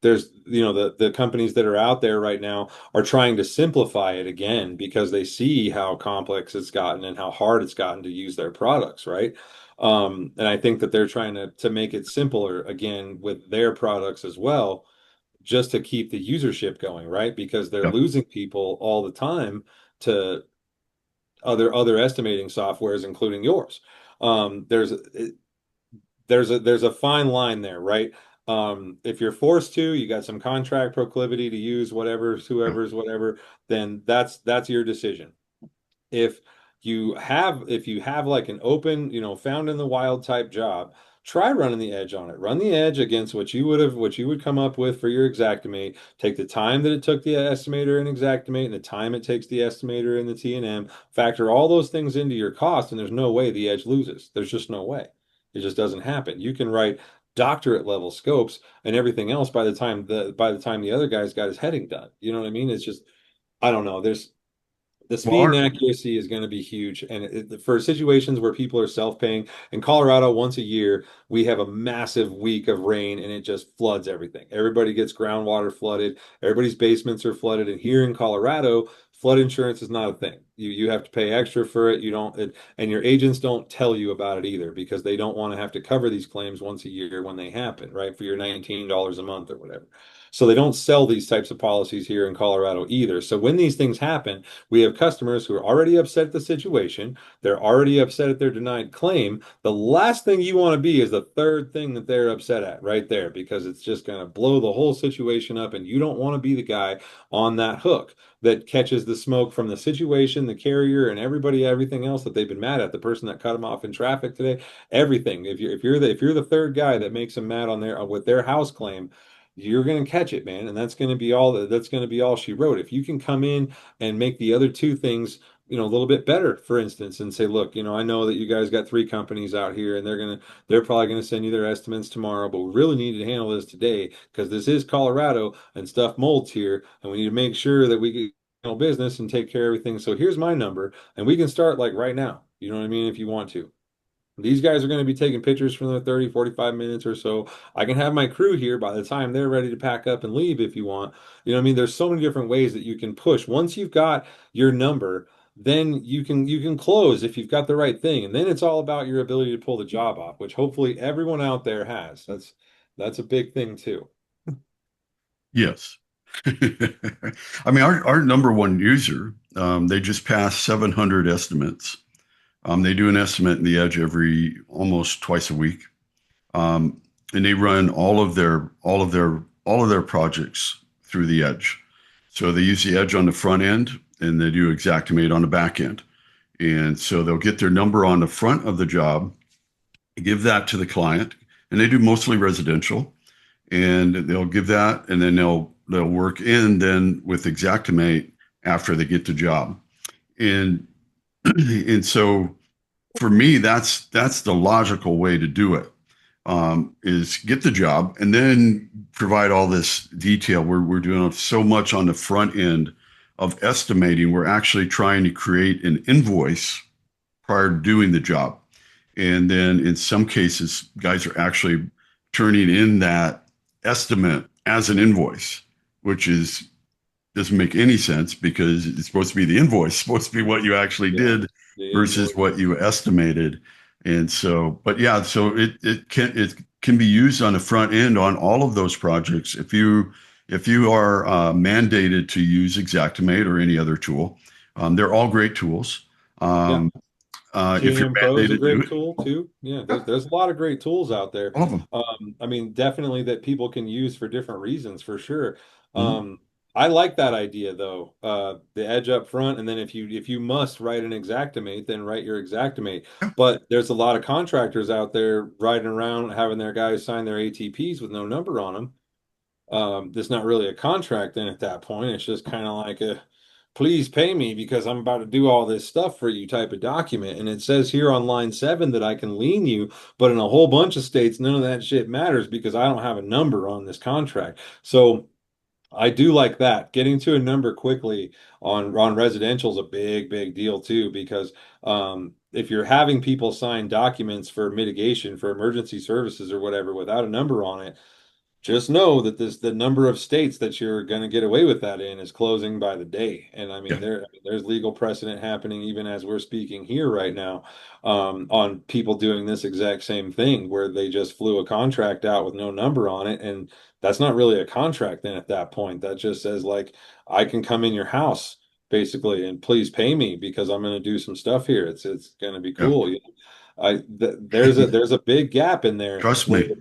Speaker 3: there's the companies that are out there right now are trying to simplify it again because they see how complex it's gotten and how hard it's gotten to use their products, right? And I think that they're trying to make it simpler again with their products as well, just to keep the usership going, right? Because they're
Speaker 2: Yep.
Speaker 3: losing people all the time to other estimating softwares, including yours. There's a fine line there, right? If you're forced to, you got some contract proclivity to use
Speaker 2: Yep.
Speaker 3: whoever's whatever, then that's your decision. If if you have like an open, found in the wild type job, try running the edge on it. Run the edge against what you would come up with for your Xactimate. Take the time that it took the estimator and Xactimate and the time it takes the estimator and the T&M, factor all those things into your cost, and there's no way the edge loses. There's just no way. It just doesn't happen. You can write doctorate level scopes and everything else by the time the other guy's got his heading done. You know what I mean? It's just, I don't know. The
Speaker 2: Well,
Speaker 3: speed and accuracy is going to be huge. And for situations where people are self-paying, in Colorado, once a year, we have a massive week of rain and it just floods everything. Everybody gets groundwater flooded. Everybody's basements are flooded. And here in Colorado, flood insurance is not a thing. You have to pay extra for it. You don't, and your agents don't tell you about it either because they don't want to have to cover these claims once a year when they happen, right? For your $19 a month or whatever. So they don't sell these types of policies here in Colorado either. So when these things happen, we have customers who are already upset at the situation. They're already upset at their denied claim. The last thing you want to be is the third thing that they're upset at right there because it's just going to blow the whole situation up. And you don't want to be the guy on that hook that catches the smoke from the situation, the carrier, and everything else that they've been mad at. The person that cut them off in traffic today, everything. If you're the third guy that makes them mad on their with their house claim, you're going to catch it, man, and that's going to be all she wrote. If you can come in and make the other two things, a little bit better, for instance, and say, look, I know that you guys got three companies out here and they're probably going to send you their estimates tomorrow, but we really need to handle this today because this is Colorado and stuff molds here, and we need to make sure that we get business and take care of everything. So here's my number, and we can start like right now. You know what I mean? If you want to. These guys are going to be taking pictures for another 30, 45 minutes or so. I can have my crew here by the time they're ready to pack up and leave if you want. You know what I mean? There's so many different ways that you can push. Once you've got your number, then you can close if you've got the right thing. And then it's all about your ability to pull the job off, which hopefully everyone out there has. That's a big thing too.
Speaker 2: Yes. I mean, our number one user, they just passed 700 estimates. They do an estimate in the Edge every almost twice a week, and they run all of their projects through the Edge. So they use the Edge on the front end, and they do Xactimate on the back end. And so they'll get their number on the front of the job, give that to the client, and they do mostly residential. And they'll give that, and then they'll work in then with Xactimate after they get the job. And and so for me, that's the logical way to do it, is get the job and then provide all this detail. We're doing so much on the front end of estimating. We're actually trying to create an invoice prior to doing the job. And then in some cases, guys are actually turning in that estimate as an invoice, which doesn't make any sense because it's supposed to be the invoice, supposed to be what you actually did versus what you estimated. And so, but yeah, so it can be used on the front end on all of those projects. If you are mandated to use Xactimate or any other tool, they're all great tools. If you're
Speaker 3: Pro is a
Speaker 2: mandated
Speaker 3: great tool too. Yeah, there's a lot of great tools out there.
Speaker 2: all of them.
Speaker 3: I mean, definitely that people can use for different reasons for sure.
Speaker 2: Mhm.
Speaker 3: I like that idea though. The Edge up front, and then if you must write an Xactimate, then write your Xactimate. But there's a lot of contractors out there riding around having their guys sign their ATPs with no number on them. That's not really a contract then at that point. It's just kind of like a please pay me because I'm about to do all this stuff for you type of document. And it says here on line 7 that I can lien you, but in a whole bunch of states, none of that shit matters because I don't have a number on this contract. So I do like that. Getting to a number quickly on residential is a big deal too, because if you're having people sign documents for mitigation for emergency services or whatever without a number on it, just know that the number of states that you're going to get away with that in is closing by the day. And I mean,
Speaker 2: Yeah.
Speaker 3: there's legal precedent happening even as we're speaking here right now, on people doing this exact same thing where they just flew a contract out with no number on it. And that's not really a contract then at that point. That just says like, I can come in your house basically and please pay me because I'm going to do some stuff here. It's going to be
Speaker 2: Yeah.
Speaker 3: cool. There's a big gap in there
Speaker 2: Trust
Speaker 3: where
Speaker 2: me.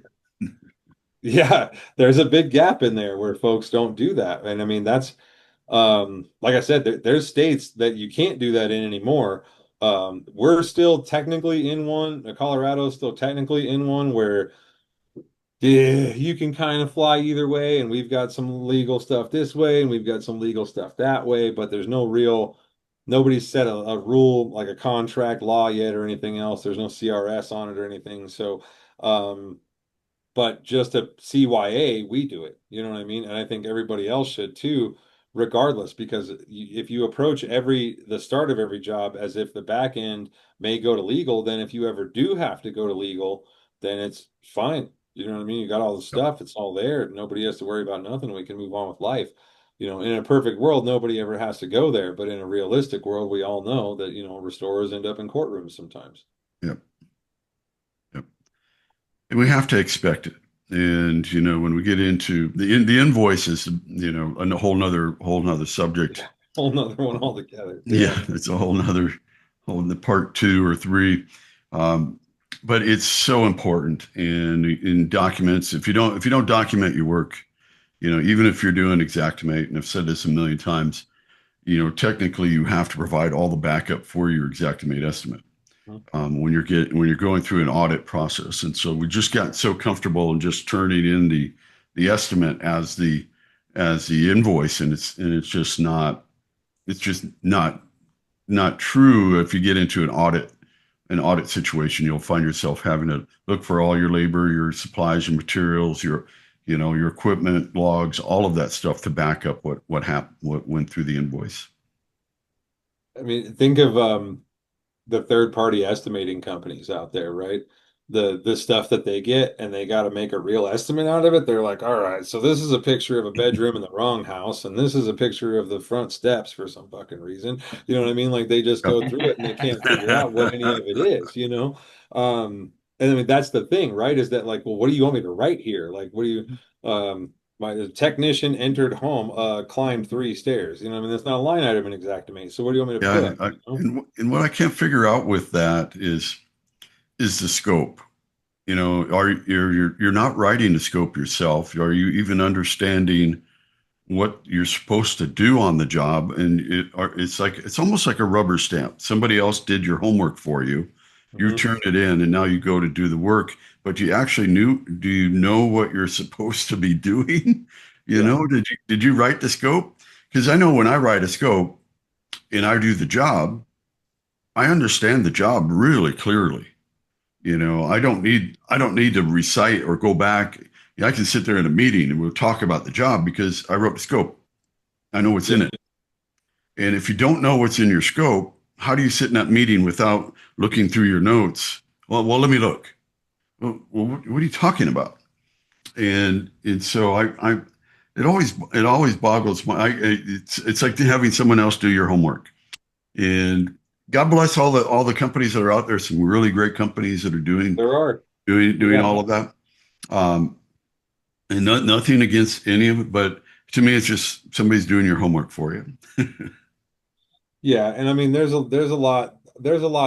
Speaker 3: yeah, there's a big gap in there where folks don't do that. And I mean, that's like I said, there's states that you can't do that in anymore. We're still technically in one, Colorado's still technically in one where yeah, you can kind of fly either way, and we've got some legal stuff this way, and we've got some legal stuff that way, but there's nobody's set a rule like a contract law yet or anything else. There's no CRS on it or anything. So but just a CYA, we do it. You know what I mean? And I think everybody else should too, regardless, because if you approach the start of every job as if the back end may go to legal, then if you ever do have to go to legal, then it's fine. You know what I mean? You got all the stuff, it's all there. Nobody has to worry about nothing. We can move on with life. You know, in a perfect world, nobody ever has to go there. But in a realistic world, we all know that, restorers end up in courtrooms sometimes.
Speaker 2: Yep. Yep. And we have to expect it. And when we get into the invoices, a whole nother subject.
Speaker 3: Whole nother one altogether.
Speaker 2: Yeah, it's a whole the part 2 or 3. But it's so important in documents. If you don't document your work, even if you're doing Xactimate, and I've said this a million times, technically you have to provide all the backup for your Xactimate estimate. When you're going through an audit process. And so we just got so comfortable in just turning in the estimate as the invoice, and it's just not true. If you get into an audit situation, you'll find yourself having to look for all your labor, your supplies, your materials, your equipment logs, all of that stuff to back up what happened, what went through the invoice.
Speaker 3: I mean, think of the third party estimating companies out there, right? The stuff that they get and they got to make a real estimate out of it. They're like, all right, so this is a picture of a bedroom in the wrong house, and this is a picture of the front steps for some fucking reason. You know what I mean? Like they just go through it and they can't figure out what any of it is, you know? And I mean that's the thing, right? Is that like, well, what do you want me to write here? Like, what do you my technician entered home, climbed 3 stairs. You know, what I mean, that's not a line item in Xactimate. So what do you want me to
Speaker 2: Yeah,
Speaker 3: put? You know?
Speaker 2: and what I can't figure out with that is the scope. You know, are you're not writing the scope yourself? Are you even understanding what you're supposed to do on the job? And it's almost like a rubber stamp. Somebody else did your homework for you. You
Speaker 3: Mhm.
Speaker 2: turned it in, and now you go to do the work. But you actually do you know what you're supposed to be doing? You
Speaker 3: Yeah.
Speaker 2: know, did you write the scope? Because I know when I write a scope and I do the job, I understand the job really clearly. You know, I don't need to recite or go back. Yeah, I can sit there in a meeting and we'll talk about the job because I wrote the scope. I know what's
Speaker 3: Yeah.
Speaker 2: in it. And if you don't know what's in your scope, how do you sit in that meeting without looking through your notes? Well, let me look. Well, what are you talking about? And so it always boggles it's like having someone else do your homework. And God bless all the companies that are out there. Some really great companies that are doing
Speaker 3: There are.
Speaker 2: doing
Speaker 3: Yeah.
Speaker 2: all of that. Um, and nothing against any of it, but to me, it's just somebody's doing your homework for you.
Speaker 3: Yeah, and I mean there's a lot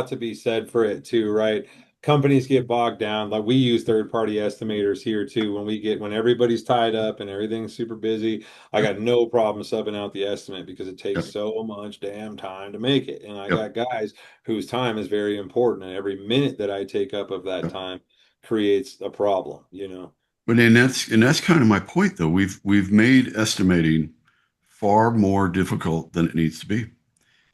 Speaker 3: to be said for it too, right? Companies get bogged down. Like we use third-party estimators here too when everybody's tied up and everything's super busy. I
Speaker 2: Yep,
Speaker 3: got no problem subbing out the estimate because it takes
Speaker 2: yep,
Speaker 3: so much damn time to make it. And I
Speaker 2: yep,
Speaker 3: got guys whose time is very important, and every minute that I take up of that
Speaker 2: yep.
Speaker 3: time creates a problem, you know.
Speaker 2: But that's kind of my point, though. We've made estimating far more difficult than it needs to be,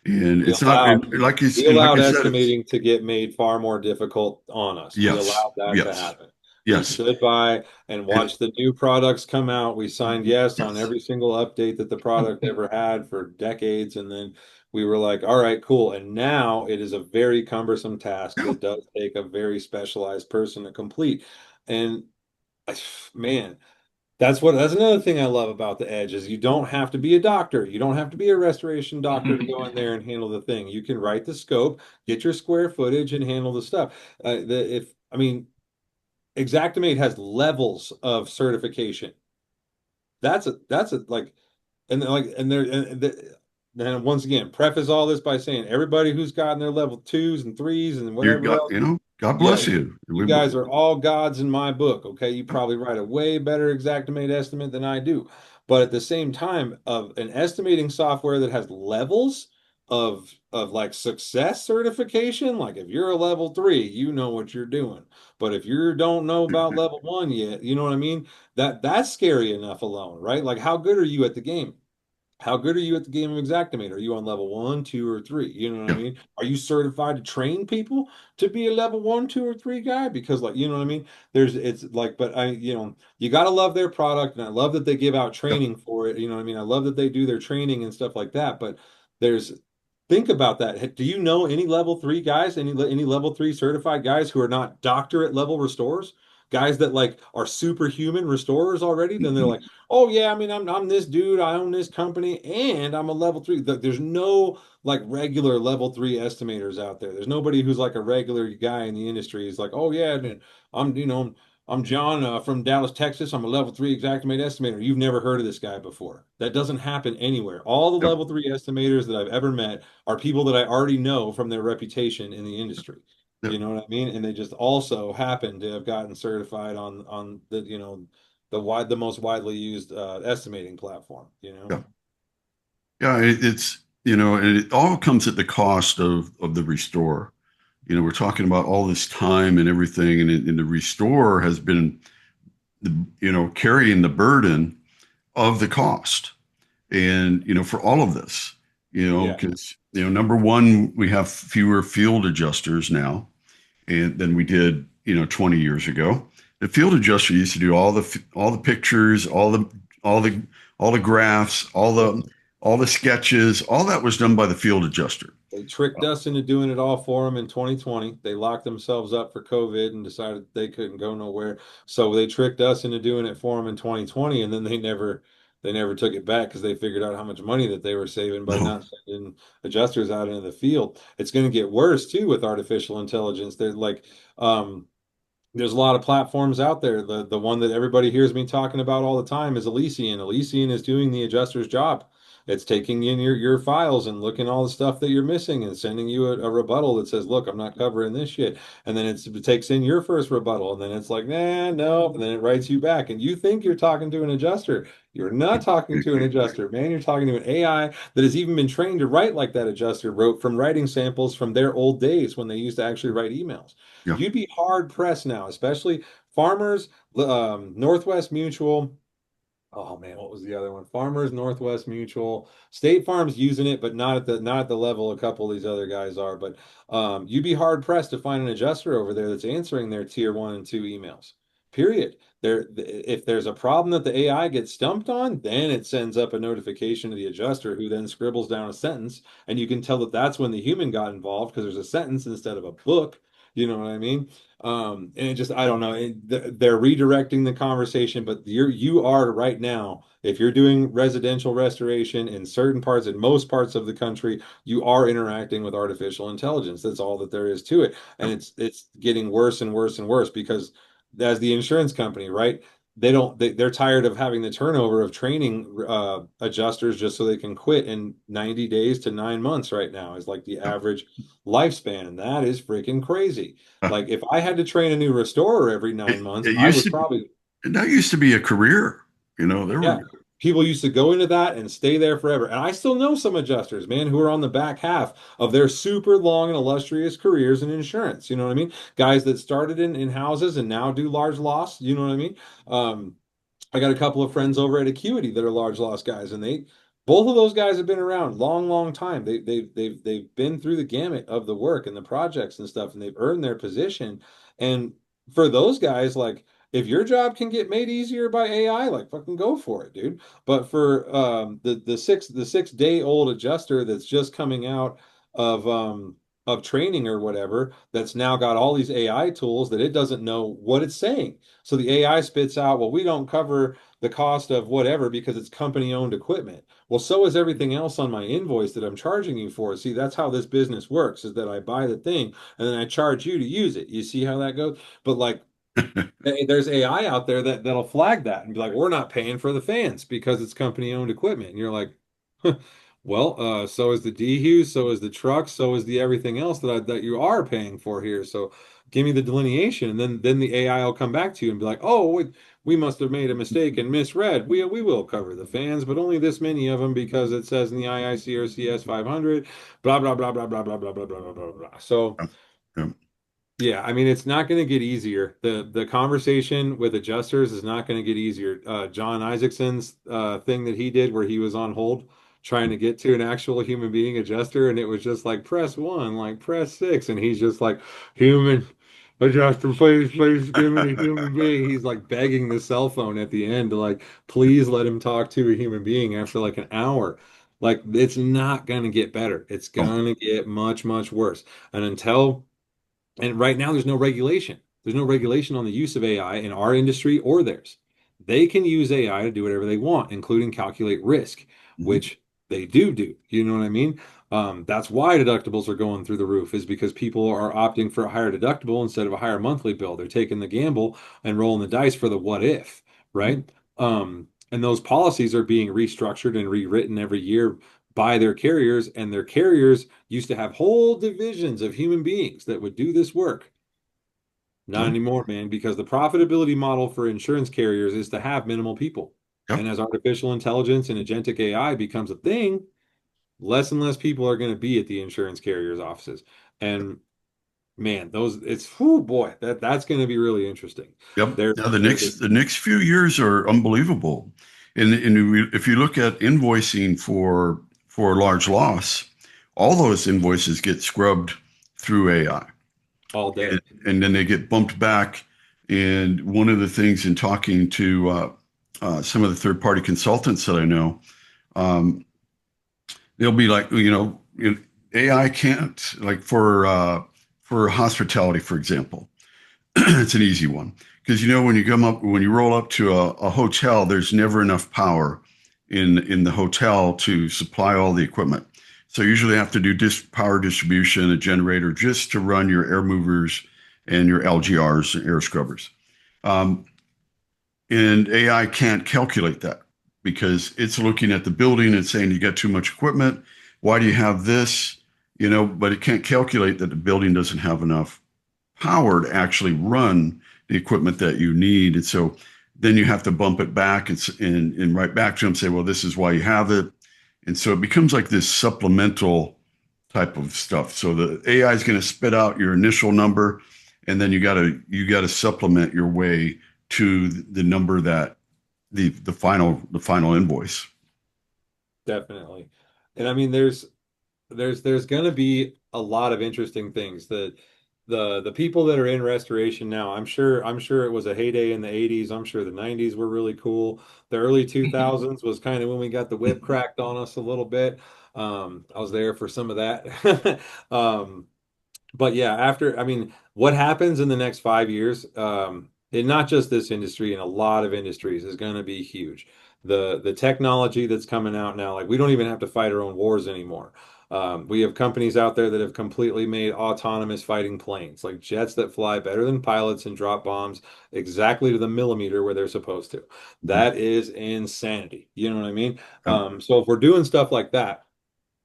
Speaker 2: and
Speaker 3: We
Speaker 2: it's not.
Speaker 3: allowed
Speaker 2: And
Speaker 3: we
Speaker 2: like I
Speaker 3: allowed
Speaker 2: said, it's
Speaker 3: estimating to get made far more difficult on us. We
Speaker 2: yes,
Speaker 3: allowed that to
Speaker 2: yes,
Speaker 3: happen. We
Speaker 2: yes,
Speaker 3: stood by and
Speaker 2: and
Speaker 3: watched the new products come out. We signed yes on
Speaker 2: yes,
Speaker 3: every single update that the product ever had for decades. And then we were like, all right, cool. And now it is a very cumbersome task
Speaker 2: yeah,
Speaker 3: that does take a very specialized person to complete. And man, that's another thing I love about the Edge is you don't have to be a doctor. You don't have to be a restoration doctor to go in there and handle the thing. You can write the scope, get your square footage, and handle the stuff. If I mean, Xactimate has levels of certification. That's a like, and then, like, and there, and then once again, preface all this by saying everybody who's gotten their level twos and threes and
Speaker 2: you
Speaker 3: whatever
Speaker 2: got
Speaker 3: else.
Speaker 2: God
Speaker 3: Yeah,
Speaker 2: bless you.
Speaker 3: you guys are all gods in my book. Okay, you probably write a way better Xactimate estimate than I do. But at the same time, of an estimating software that has levels of like success certification, like if you're a level 3, you know what you're doing. But if you don't know about level 1 yet, you know what I mean? That's scary enough alone, right? Like how good are you at the game? How good are you at the game of Xactimate? Are you on level 1, 2, or 3? You know what I
Speaker 2: Yeah,
Speaker 3: mean? Are you certified to train people to be a level 1, 2, or 3 guy? Because, like, you know what I mean? It's like, but you got to love their product, and I love that they give out
Speaker 2: yeah,
Speaker 3: training for it. You know what I mean? I love that they do their training and stuff like that. But there's, think about that. Do you know any level 3 guys, any level 3 certified guys who are not doctorate level restorers? Guys that like are superhuman restorers already? Then they're
Speaker 2: mhm,
Speaker 3: like, oh yeah, I mean, I'm this dude. I own this company, and I'm a level 3. There's no like regular level 3 estimators out there. There's nobody who's like a regular guy in the industry. He's like, oh yeah, man, I'm John from Dallas, Texas. I'm a level 3 Xactimate estimator. You've never heard of this guy before. That doesn't happen anywhere. All the
Speaker 2: yeah,
Speaker 3: level 3 estimators that I've ever met are people that I already know from their reputation in the industry.
Speaker 2: yeah,
Speaker 3: You know what I mean? And they just also happen to have gotten certified on the most widely used estimating platform, you know?
Speaker 2: yeah. Yeah, it's and it all comes at the cost of the restore. We're talking about all this time and everything, and the restore has been carrying the burden of the cost, and for all of this,
Speaker 3: Yeah.
Speaker 2: because number one, we have fewer field adjusters now, and than we did 20 years ago. The field adjuster used to do all the pictures, all the graphs, all
Speaker 3: Yep.
Speaker 2: the sketches. All that was done by the field adjuster.
Speaker 3: They tricked us into doing it all for them in 2020. They locked themselves up for COVID and decided they couldn't go nowhere. So they tricked us into doing it for them in 2020, and then they never took it back because they figured out how much money that they were saving by
Speaker 2: No.
Speaker 3: not sending adjusters out into the field. It's going to get worse too with artificial intelligence. They're like, there's a lot of platforms out there. The one that everybody hears me talking about all the time is Elysian. Elysian is doing the adjuster's job. It's taking in your files and looking all the stuff that you're missing and sending you a rebuttal that says, look, I'm not covering this shit. And then it takes in your first rebuttal, and then it's like, nah, no, and then it writes you back. And you think you're talking to an adjuster. You're not talking to an adjuster, man. You're talking to an AI that has even been trained to write like that adjuster wrote from writing samples from their old days when they used to actually write emails.
Speaker 2: Yeah.
Speaker 3: You'd be hard pressed now, especially Farmers, Northwest Mutual. Oh man, what was the other one? Farmers, Northwest Mutual, State Farm's using it, but not at the level a couple of these other guys are. But you'd be hard pressed to find an adjuster over there that's answering their tier 1 and 2 emails. Period. If there's a problem that the AI gets stumped on, then it sends up a notification to the adjuster, who then scribbles down a sentence, and you can tell that that's when the human got involved because there's a sentence instead of a book. You know what I mean? And it just, I don't know. They're redirecting the conversation, but you are right now, if you're doing residential restoration in certain parts, in most parts of the country, you are interacting with artificial intelligence. That's all that there is to it. And it's getting worse and worse and worse because as the insurance company, right? They're tired of having the turnover of training adjusters just so they can quit in 90 days to 9 months right now is like the average lifespan. And that is freaking crazy. Like if I had to train a new restorer every
Speaker 2: It,
Speaker 3: 9 months,
Speaker 2: it
Speaker 3: I
Speaker 2: used
Speaker 3: would
Speaker 2: to
Speaker 3: probably,
Speaker 2: that used to be a career. There
Speaker 3: yeah,
Speaker 2: were.
Speaker 3: people used to go into that and stay there forever. And I still know some adjusters, man, who are on the back half of their super long and illustrious careers in insurance. You know what I mean? Guys that started in houses and now do large loss. You know what I mean? Um, I got a couple of friends over at Acuity that are large loss guys, and both of those guys have been around long, long time. They've been through the gamut of the work and the projects and stuff, and they've earned their position. And for those guys, like if your job can get made easier by AI, like fucking go for it, dude. But for the 6 day old adjuster that's just coming out of training or whatever, that's now got all these AI tools that it doesn't know what it's saying. So the AI spits out, well, we don't cover the cost of whatever because it's company owned equipment. Well, so is everything else on my invoice that I'm charging you for. See, that's how this business works, is that I buy the thing and then I charge you to use it. You see how that goes? But like there's AI out there that'll flag that and be like, we're not paying for the fans because it's company owned equipment. And you're like, well, so is the DHUs, so is the trucks, so is the everything else that you are paying for here. So give me the delineation, and then the AI will come back to you and be like, oh, we must have made a mistake and misread. We will cover the fans, but only this many of them because it says in the IICRCS 500, blah blah blah blah blah blah blah blah blah blah blah. So.
Speaker 2: Yeah.
Speaker 3: Yeah, I mean it's not going to get easier. The conversation with adjusters is not going to get easier. John Isaacson's thing that he did where he was on hold trying to get to an actual human being adjuster, and it was just like press 1, like press 6, and he's just like human adjuster, please give me a human being. He's like begging the cell phone at the end to like please let him talk to a human being after like an hour. Like it's not going to get better. It's
Speaker 2: Oh,
Speaker 3: going to get much, much worse. And right now, there's no regulation. There's no regulation on the use of AI in our industry or theirs. They can use AI to do whatever they want, including calculate risk,
Speaker 2: mhm.
Speaker 3: which they do. You know what I mean? That's why deductibles are going through the roof, is because people are opting for a higher deductible instead of a higher monthly bill. They're taking the gamble and rolling the dice for the what if, right? And those policies are being restructured and rewritten every year by their carriers, and their carriers used to have whole divisions of human beings that would do this work. Not
Speaker 2: Yeah.
Speaker 3: anymore, man, because the profitability model for insurance carriers is to have minimal people.
Speaker 2: Yep.
Speaker 3: And as artificial intelligence and agentic AI becomes a thing, less and less people are going to be at the insurance carriers' offices. And man, whew, boy, that's going to be really interesting.
Speaker 2: Yep.
Speaker 3: There,
Speaker 2: Now
Speaker 3: there's a
Speaker 2: the next few years are unbelievable. If you look at invoicing for large loss, all those invoices get scrubbed through AI,
Speaker 3: all day.
Speaker 2: and then they get bumped back. And one of the things in talking to some of the third party consultants that I know, um, they'll be like, AI can't, like for hospitality, for example, it's an easy one because when you roll up to a hotel, there's never enough power in the hotel to supply all the equipment. So you usually have to do power distribution, a generator just to run your air movers and your LGRs, air scrubbers. Um, and AI can't calculate that because it's looking at the building and saying you got too much equipment. Why do you have this? But it can't calculate that the building doesn't have enough power to actually run the equipment that you need. And so then you have to bump it back and right back to them, say, well, this is why you have it. And so it becomes like this supplemental type of stuff. So the AI is going to spit out your initial number, and then you gotta supplement your way to the number that the final invoice.
Speaker 3: Definitely. And I mean, there's going to be a lot of interesting things that the people that are in restoration now, I'm sure it was a heyday in the 80s. I'm sure the 90s were really cool. The early 2000s was kind of when we got the whip cracked on us a little bit. I was there for some of that. But yeah, I mean, what happens in the next 5 years, in not just this industry, in a lot of industries, is going to be huge. The technology that's coming out now, like we don't even have to fight our own wars anymore. We have companies out there that have completely made autonomous fighting planes, like jets that fly better than pilots and drop bombs exactly to the millimeter where they're supposed to. That is insanity. You know what I mean?
Speaker 2: Yeah.
Speaker 3: So if we're doing stuff like that,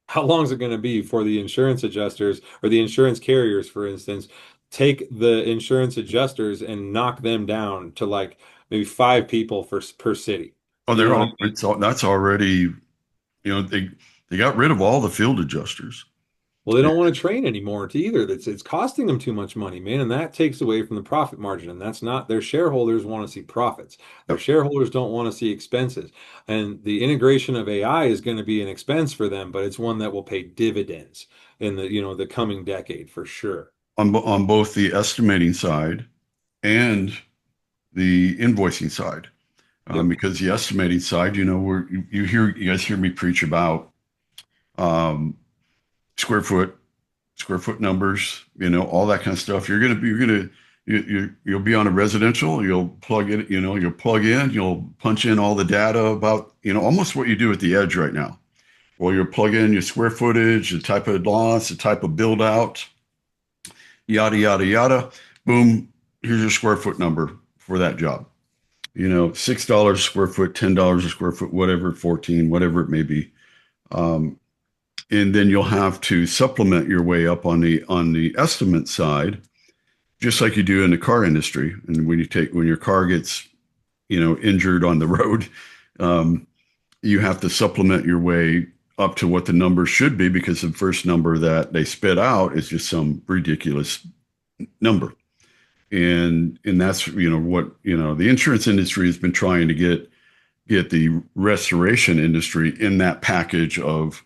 Speaker 3: how long is it going to be for the insurance adjusters or the insurance carriers, for instance, take the insurance adjusters and knock them down to like maybe 5 people per city?
Speaker 2: Oh,
Speaker 3: You know what I mean?
Speaker 2: that's already, they got rid of all the field adjusters.
Speaker 3: Well, they don't want to train anymore to either. It's costing them too much money, man, and that takes away from the profit margin. And that's not their shareholders want to see profits. Their
Speaker 2: Yep.
Speaker 3: shareholders don't want to see expenses. And the integration of AI is going to be an expense for them, but it's one that will pay dividends in the coming decade for sure.
Speaker 2: On both the estimating side and the invoicing side.
Speaker 3: Yep.
Speaker 2: Because the estimating side, you guys hear me preach about um, square foot, square foot numbers, all that kind of stuff. You'll be on a residential, you'll plug in, you'll punch in all the data about, almost what you do at the edge right now. Well, you'll plug in your square footage, the type of loss, the type of build out, yada, yada, yada. Boom, here's your square foot number for that job. $6 a square foot, $10 a square foot, whatever, 14, whatever it may be. Um, and then you'll have to supplement your way up on the estimate side, just like you do in the car industry. And when your car gets, injured on the road, um, you have to supplement your way up to what the number should be because the first number that they spit out is just some ridiculous number. And that's what the insurance industry has been trying to get the restoration industry in that package of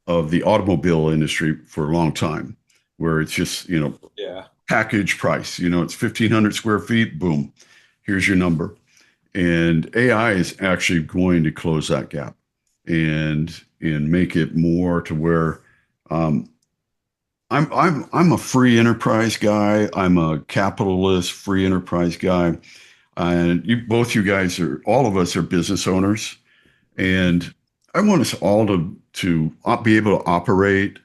Speaker 2: the automobile industry for a long time, where it's just
Speaker 3: Yeah.
Speaker 2: package price. It's 1,500 square feet. Boom, here's your number. And AI is actually going to close that gap and make it more to where um, I'm a free enterprise guy. I'm a capitalist free enterprise guy. And both you guys all of us are business owners. And I want us all to be able to operate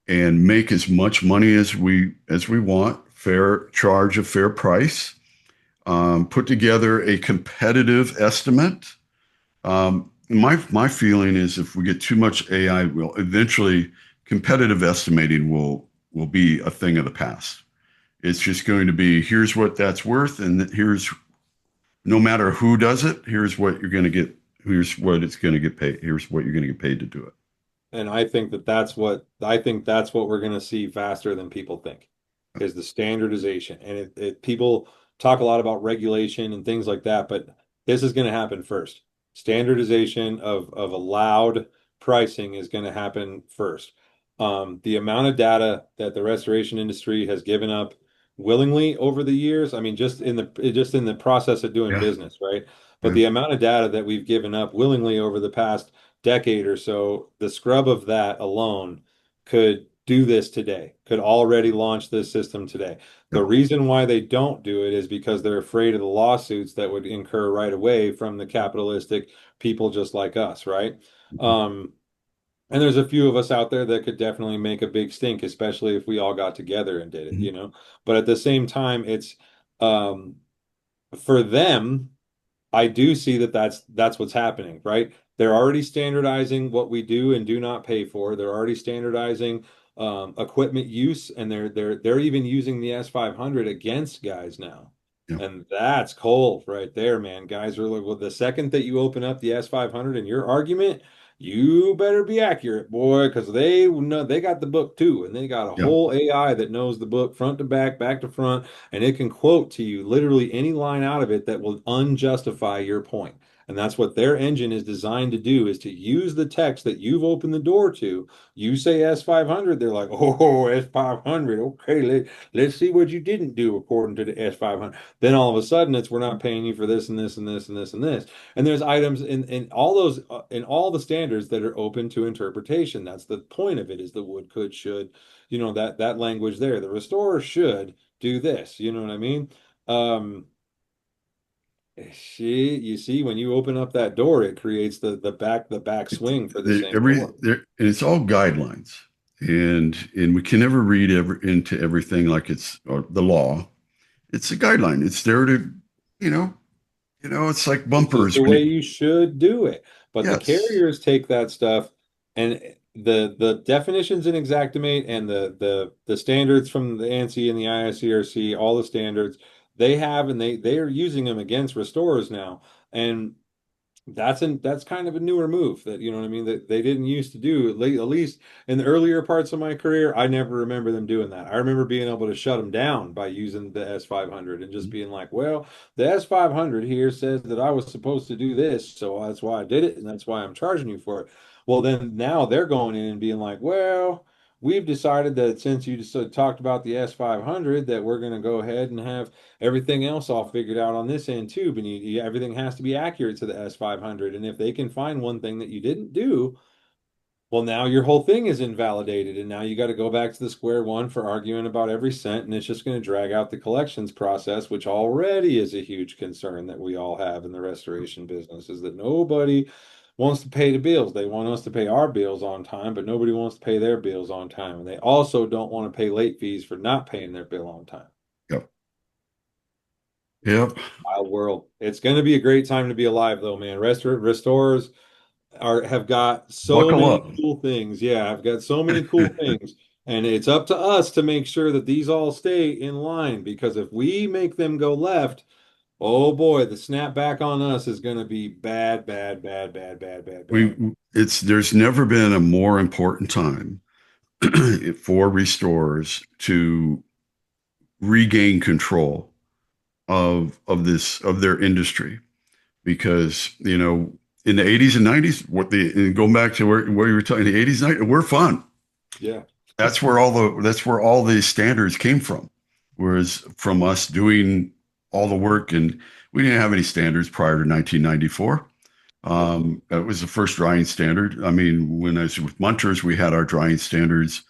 Speaker 2: and make as much money as we want, charge a fair price, put together a competitive estimate. My feeling is if we get too much AI, will eventually competitive estimating will be a thing of the past. It's just going to be here's what that's worth, and here's no matter who does it, here's what you're going to get. Here's what it's going to get paid. Here's what you're going to get paid to do it.
Speaker 3: And I think that's what we're going to see faster than people think is the standardization. And people talk a lot about regulation and things like that, but this is going to happen first. Standardization of allowed pricing is going to happen first. The amount of data that the restoration industry has given up willingly over the years, I mean, just in the process of doing
Speaker 2: Yeah,
Speaker 3: business, right? But
Speaker 2: yeah,
Speaker 3: the amount of data that we've given up willingly over the past decade or so, the scrub of that alone could do this today, could already launch this system today. The
Speaker 2: Yep.
Speaker 3: reason why they don't do it is because they're afraid of the lawsuits that would incur right away from the capitalistic people just like us, right? And there's a few of us out there that could definitely make a big stink, especially if we all got together and did it,
Speaker 2: Mhm.
Speaker 3: you know. But at the same time, it's um, for them. I do see that that's what's happening, right? They're already standardizing what we do and do not pay for. They're already standardizing equipment use, and they're even using the S500 against guys now.
Speaker 2: Yeah.
Speaker 3: And that's cold right there, man. Guys are like, well, the second that you open up the S500 in your argument, you better be accurate, boy, because they know they got the book too, and they got a
Speaker 2: Yeah.
Speaker 3: whole AI that knows the book front to back to front, and it can quote to you literally any line out of it that will unjustify your point. And that's what their engine is designed to do, is to use the text that you've opened the door to. You say S500, they're like, oh, S500. Okay, let's see what you didn't do according to the S500. Then all of a sudden it's, we're not paying you for this and this and this and this and this. And there's items in all those in all the standards that are open to interpretation. That's the point of it, is the would, could, should, you know, that language there. The restorer should do this. You know what I mean? Um, you see, when you open up that door, it creates the back swing for the same door.
Speaker 2: And it's all guidelines, and we can never read into everything like it's or the law. It's a guideline. It's there to, you know, it's like
Speaker 3: This is
Speaker 2: bumpers
Speaker 3: the
Speaker 2: when
Speaker 3: way
Speaker 2: you,
Speaker 3: you should do it. But the
Speaker 2: yes,
Speaker 3: carriers take that stuff, and the definitions in Xactimate and the standards from the ANSI and the ISCRC, all the standards they have, and they are using them against restorers now. And that's kind of a newer move, that, you know what I mean, that they didn't used to do, at least in the earlier parts of my career. I never remember them doing that. I remember being able to shut them down by using the S500 and just being like, well, the S500 here says that I was supposed to do this, so that's why I did it, and that's why I'm charging you for it. Well, then now they're going in and being like, well, we've decided that since you just talked about the S500, that we're going to go ahead and have everything else all figured out on this end too. But everything has to be accurate to the S500. And if they can find one thing that you didn't do, well, now your whole thing is invalidated. And now you got to go back to the square one for arguing about every cent. And it's just going to drag out the collections process, which already is a huge concern that we all have in the restoration business, is that nobody wants to pay the bills. They want us to pay our bills on time, but nobody wants to pay their bills on time. And they also don't want to pay late fees for not paying their bill on time.
Speaker 2: yep, yep.
Speaker 3: Wild world. It's going to be a great time to be alive, though, man. Restorers have got so
Speaker 2: Buckle
Speaker 3: many
Speaker 2: up.
Speaker 3: cool things. Yeah, I've got so many cool things, and it's up to us to make sure that these all stay in line. Because if we make them go left, oh boy, the snap back on us is going to be bad, bad, bad, bad, bad, bad, bad.
Speaker 2: There's never been a more important time for restorers to regain control of their industry, because in the 80s and 90s, and going back to where you were talking, the 80s, 90s, we're fun.
Speaker 3: Yeah,
Speaker 2: That's where all the standards came from, whereas from us doing all the work, and we didn't have any standards prior to 1994. That was the first drying standard. I mean, when I was with Munters, we had our drying standards,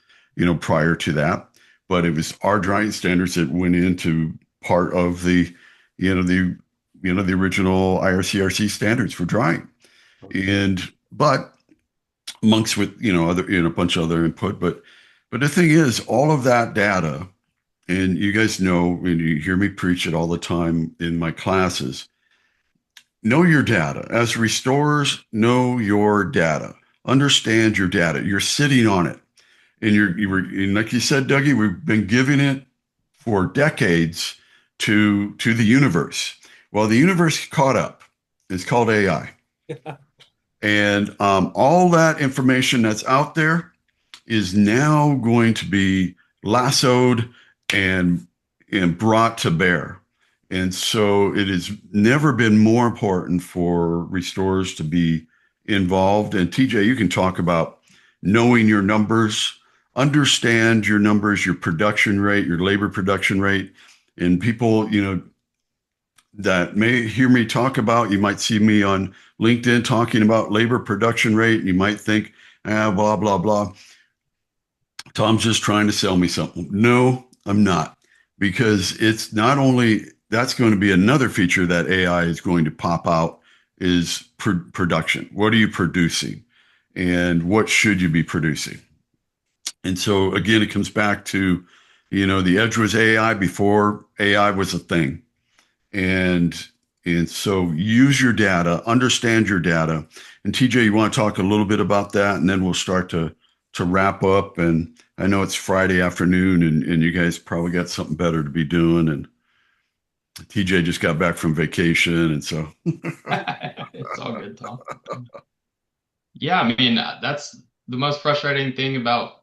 Speaker 2: prior to that, but it was our drying standards that went into part of the original IRCRC standards for drying. But amongst with, a bunch of other input, but the thing is, all of that data, and you guys know, and you hear me preach it all the time in my classes, know your data. As restorers, know your data. Understand your data. You're sitting on it. And and like you said, Dougie, we've been giving it for decades to the universe. Well, the universe caught up. It's called AI. And all that information that's out there is now going to be lassoed and brought to bear. And so it has never been more important for restorers to be involved. And TJ, you can talk about knowing your numbers, understand your numbers, your production rate, your labor production rate. And people, that may hear me talk about, you might see me on LinkedIn talking about labor production rate. And you might think, blah, blah, blah. Tom's just trying to sell me something. No, I'm not, because it's not only that's going to be another feature that AI is going to pop out is production. What are you producing, and what should you be producing? And so again, it comes back to, the edge was AI before AI was a thing. And so use your data, understand your data. And TJ, you want to talk a little bit about that, and then we'll start to wrap up. And I know it's Friday afternoon, and you guys probably got something better to be doing. And TJ just got back from vacation, and so
Speaker 4: It's all good, Tom. Yeah, I mean, that's the most frustrating thing about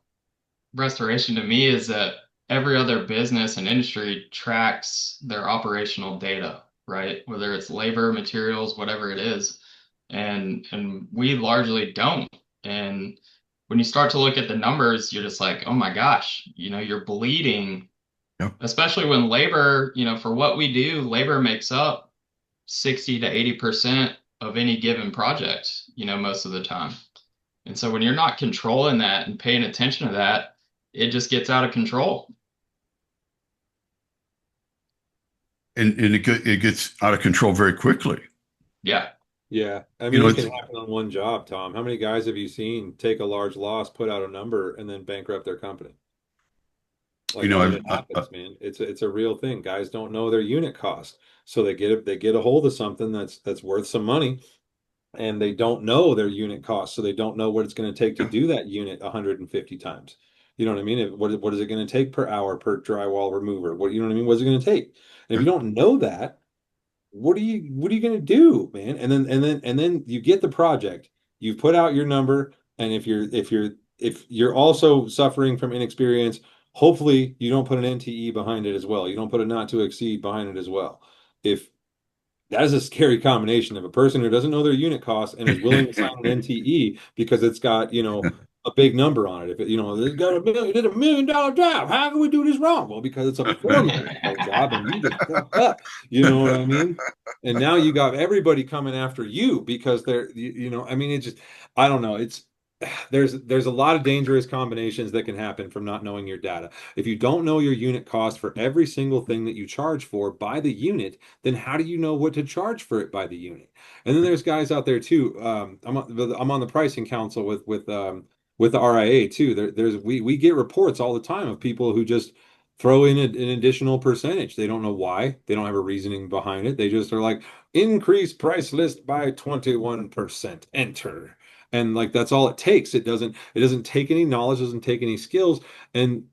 Speaker 4: restoration to me is that every other business and industry tracks their operational data, right? Whether it's labor, materials, whatever it is. And we largely don't. And when you start to look at the numbers, you're just like, oh my gosh, you're bleeding,
Speaker 2: yep.
Speaker 4: especially when labor, for what we do, labor makes up 60 to 80% of any given project, most of the time. And so when you're not controlling that and paying attention to that, it just gets out of control.
Speaker 2: And it gets out of control very quickly.
Speaker 4: Yeah.
Speaker 3: Yeah. I mean, it can happen on one job, Tom. How many guys have you seen take a large loss, put out a number, and then bankrupt their company? Like, it happens, man. It's a real thing. Guys don't know their unit cost. So they get a hold of something that's worth some money, and they don't know their unit cost. So they don't know what it's going to take to do that unit 150 times. You know what I mean? What is it going to take per hour per drywall remover? You know what I mean? What's it going to take? And if you don't know that, what are you going to do, man? And then you get the project. You've put out your number, and if you're also suffering from inexperience, hopefully you don't put an NTE behind it as well. You don't put a not to exceed behind it as well. If that is a scary combination of a person who doesn't know their unit cost and is willing to sign an NTE because it's got, a big number on it. If it, it's got did $1 million job. How can we do this wrong? Well, because it's a $4 million job and you just fucked up. You know what I mean? And now you got everybody coming after you because they're, I mean, it just, I don't know. There's a lot of dangerous combinations that can happen from not knowing your data. If you don't know your unit cost for every single thing that you charge for by the unit, then how do you know what to charge for it by the unit? And then there's guys out there too. I'm on the pricing council with the RIA too. We get reports all the time of people who just throw in an additional percentage. They don't know why. They don't have a reasoning behind it. They just are like, increase price list by 21%, enter. And like that's all it takes. It doesn't take any knowledge, doesn't take any skills. And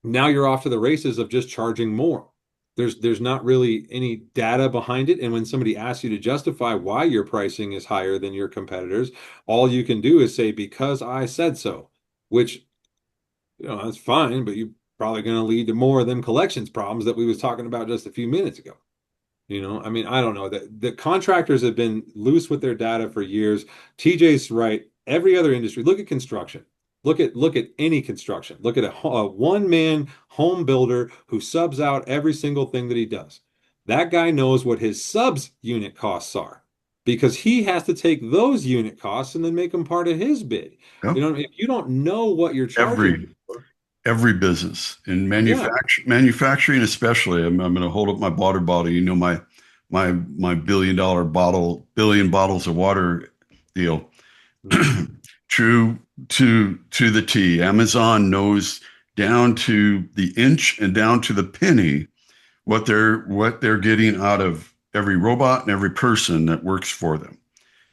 Speaker 3: now you're off to the races of just charging more. There's not really any data behind it. And when somebody asks you to justify why your pricing is higher than your competitors, all you can do is say, because I said so, which, that's fine, but you're probably going to lead to more of them collections problems that we was talking about just a few minutes ago. I mean, I don't know that the contractors have been loose with their data for years. TJ's right. Every other industry, look at construction. Look at any construction. Look at a one-man home builder who subs out every single thing that he does. That guy knows what his subs unit costs are because he has to take those unit costs and then make them part of his bid.
Speaker 2: Yep.
Speaker 3: If you don't know what you're charging
Speaker 2: every business in manufacturing, especially, I'm going to hold up my water bottle. My billion bottles of water deal. True to the T. Amazon knows down to the inch and down to the penny what they're getting out of every robot and every person that works for them.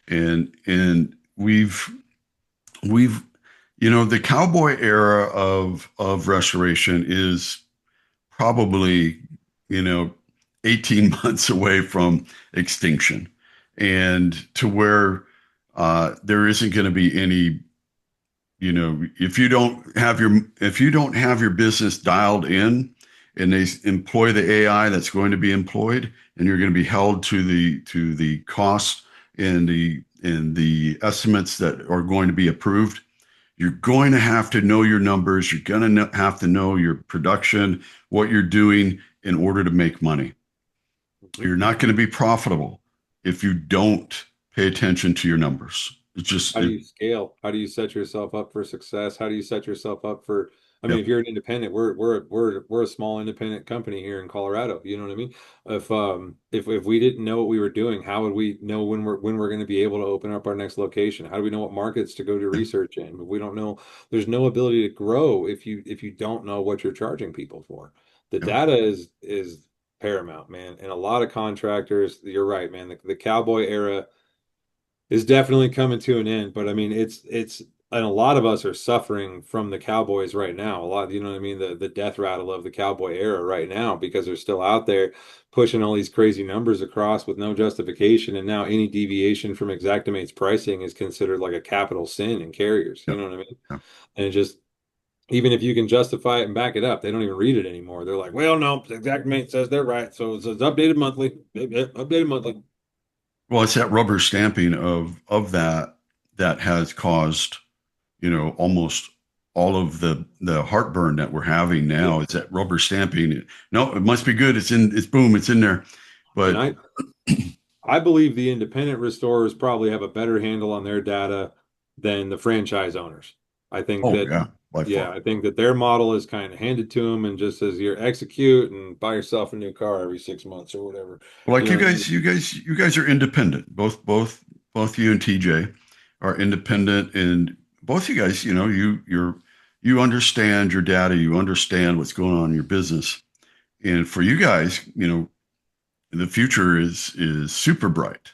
Speaker 2: And we've the cowboy era of restoration is probably 18 months away from extinction, and to where there isn't going to be any, if you don't have your business dialed in, and they employ the AI that's going to be employed, and you're going to be held to the costs and the estimates that are going to be approved. You're going to have to know your numbers. You're going to have to know your production, what you're doing in order to make money. You're not going to be profitable if you don't pay attention to your numbers. It's just
Speaker 3: how do you scale? How do you set yourself up for success? How do you set yourself up for I mean,
Speaker 2: Yep.
Speaker 3: if you're an independent, we're a small independent company here in Colorado. You know what I mean? If we didn't know what we were doing, how would we know when we're going to be able to open up our next location? How do we know what markets to go to research in? If we don't know, there's no ability to grow if you don't know what you're charging people for. The
Speaker 2: Yep.
Speaker 3: data is paramount, man. And a lot of contractors, you're right, man. The cowboy era is definitely coming to an end. But I mean, it's and a lot of us are suffering from the Cowboys right now. A lot, you know what I mean? The death rattle of the Cowboy era right now because they're still out there pushing all these crazy numbers across with no justification. And now any deviation from Xactimate's pricing is considered like a capital sin in carriers. You
Speaker 2: Yep.
Speaker 3: know what I mean?
Speaker 2: Yep.
Speaker 3: And it just even if you can justify it and back it up, they don't even read it anymore. They're like, well, no, Xactimate says they're right. So it's updated monthly. Updated monthly.
Speaker 2: Well, it's that rubber stamping of that has caused, almost all of the heartburn that we're having now.
Speaker 3: Yeah.
Speaker 2: It's that rubber stamping. No, it must be good. It's boom, it's in there.
Speaker 3: And
Speaker 2: But
Speaker 3: I believe the independent restorers probably have a better handle on their data than the franchise owners. I think
Speaker 2: oh
Speaker 3: that,
Speaker 2: yeah, by
Speaker 3: yeah,
Speaker 2: far.
Speaker 3: I think that their model is kind of handed to them and just says you're execute and buy yourself a new car every 6 months or whatever.
Speaker 2: Well, like
Speaker 3: You know what I mean?
Speaker 2: you guys are independent. Both you and TJ are independent, and both you guys, you understand your data, you understand what's going on in your business. And for you guys, the future is super bright.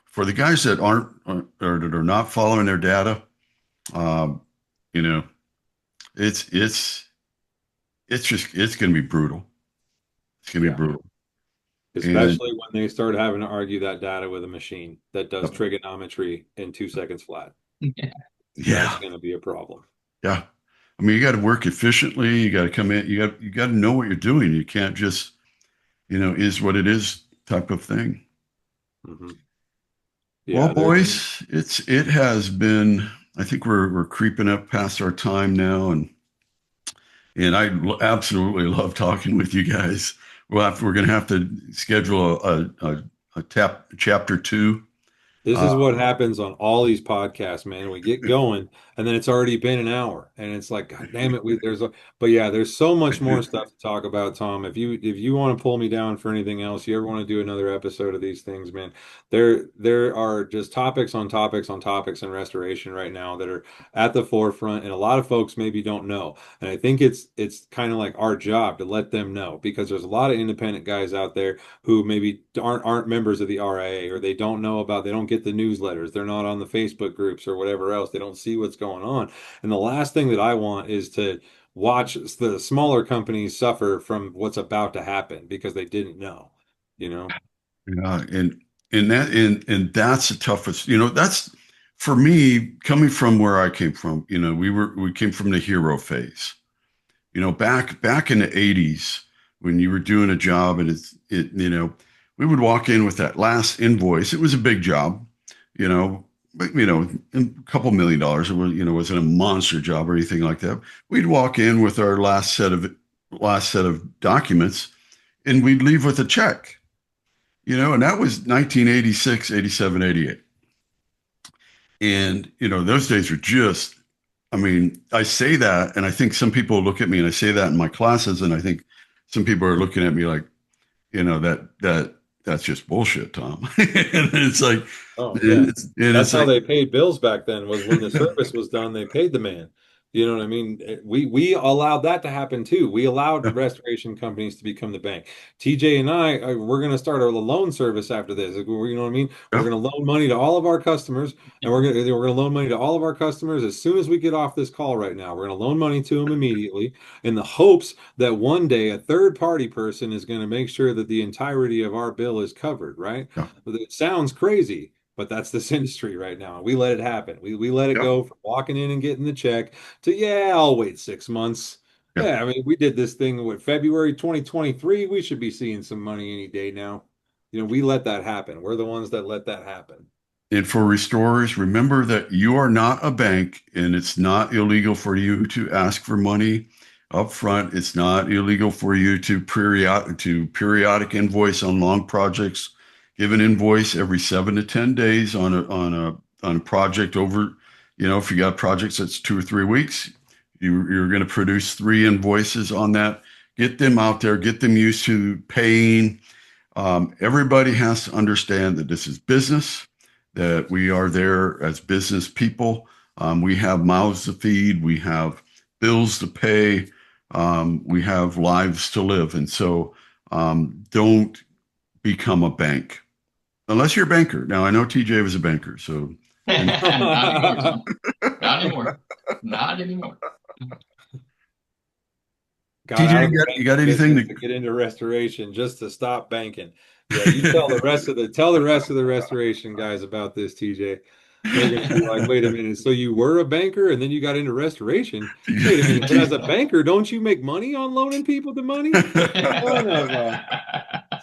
Speaker 2: For the guys that aren't or that are not following their data, um, you know, it's it's it's going to be brutal. It's going to be
Speaker 3: Yeah.
Speaker 2: brutal. And
Speaker 3: Especially when they start having to argue that data with a machine that does trigonometry in 2 seconds flat.
Speaker 4: Yeah.
Speaker 3: That's
Speaker 2: yeah,
Speaker 3: going to be a problem.
Speaker 2: yeah. I mean, you got to work efficiently. You got to come in. You got to know what you're doing. You can't just, is what it is type of thing.
Speaker 3: Hmm.
Speaker 2: Well,
Speaker 3: Yeah,
Speaker 2: boys, it has been. I think we're creeping up past our time now, and absolutely love talking with you guys. We're going to have to schedule a chapter two.
Speaker 3: this
Speaker 2: Uh,
Speaker 3: is what happens on all these podcasts, man. We get going and then it's already been an hour and it's like, God damn it. But yeah, there's so much more stuff to talk about, Tom. If you want to pull me down for anything else, you ever want to do another episode of these things, man, there are just topics on topics on topics in restoration right now that are at the forefront and a lot of folks maybe don't know. And I think it's kind of like our job to let them know because there's a lot of independent guys out there who maybe aren't members of the RIA or they don't get the newsletters, they're not on the Facebook groups or whatever else, they don't see what's going on. And the last thing that I want is to watch the smaller companies suffer from what's about to happen because they didn't know, you know.
Speaker 2: yeah, and that's the toughest. That's for me coming from where I came from. We came from the hero phase. Back in the '80s when you were doing a job and we would walk in with that last invoice. It was a big job, but a couple $1 million. It wasn't a monster job or anything like that. We'd walk in with our last set of documents, and we'd leave with a check. And that was 1986, 87, 88. And those days were just, I mean, I say that, and I think some people look at me, and I say that in my classes, and I think some people are looking at me like, that's just bullshit, Tom. And it's like,
Speaker 3: Oh yeah. That's
Speaker 2: it's
Speaker 3: how
Speaker 2: like,
Speaker 3: they paid bills back then was when the service was done, they paid the man. You know what I mean? We allowed that to happen too. We allowed restoration companies to become the bank. TJ and I, we're going to start our loan service after this. You know what I mean? We're
Speaker 2: yeah,
Speaker 3: going to loan money to all of our customers, and we're going to loan money to all of our customers as soon as we get off this call right now. We're going to loan money to them immediately in the hopes that one day a third party person is going to make sure that the entirety of our bill is covered, right?
Speaker 2: yeah,
Speaker 3: It sounds crazy, but that's this industry right now. We let it happen. We let it
Speaker 2: yeah,
Speaker 3: go from walking in and getting the check to, yeah, I'll wait 6 months.
Speaker 2: yeah.
Speaker 3: Yeah, I mean, we did this thing with February 2023. We should be seeing some money any day now. We let that happen. We're the ones that let that happen.
Speaker 2: And for restorers, remember that you are not a bank, and it's not illegal for you to ask for money up front. It's not illegal for you to periodic invoice on long projects. Give an invoice every 7 to 10 days on a project over. If you got projects that's 2 or 3 weeks, You're going to produce 3 invoices on that. Get them out there, get them used to paying. Everybody has to understand that this is business, that we are there as business people. We have mouths to feed, we have bills to pay, we have lives to live. And so don't become a bank unless you're a banker. Now, I know TJ was a banker, so.
Speaker 4: Not anymore, Tom. Not anymore. Not anymore.
Speaker 3: Got
Speaker 2: TJ,
Speaker 3: out of the
Speaker 2: you
Speaker 3: banking
Speaker 2: got anything
Speaker 3: business to get into restoration just to stop banking. Yeah, you tell the rest of the restoration guys about this, TJ. They're gonna be like, wait a minute, so you were a banker and then you got into restoration? Wait a minute, but as a banker, don't you make money on loaning people the money? Son of a...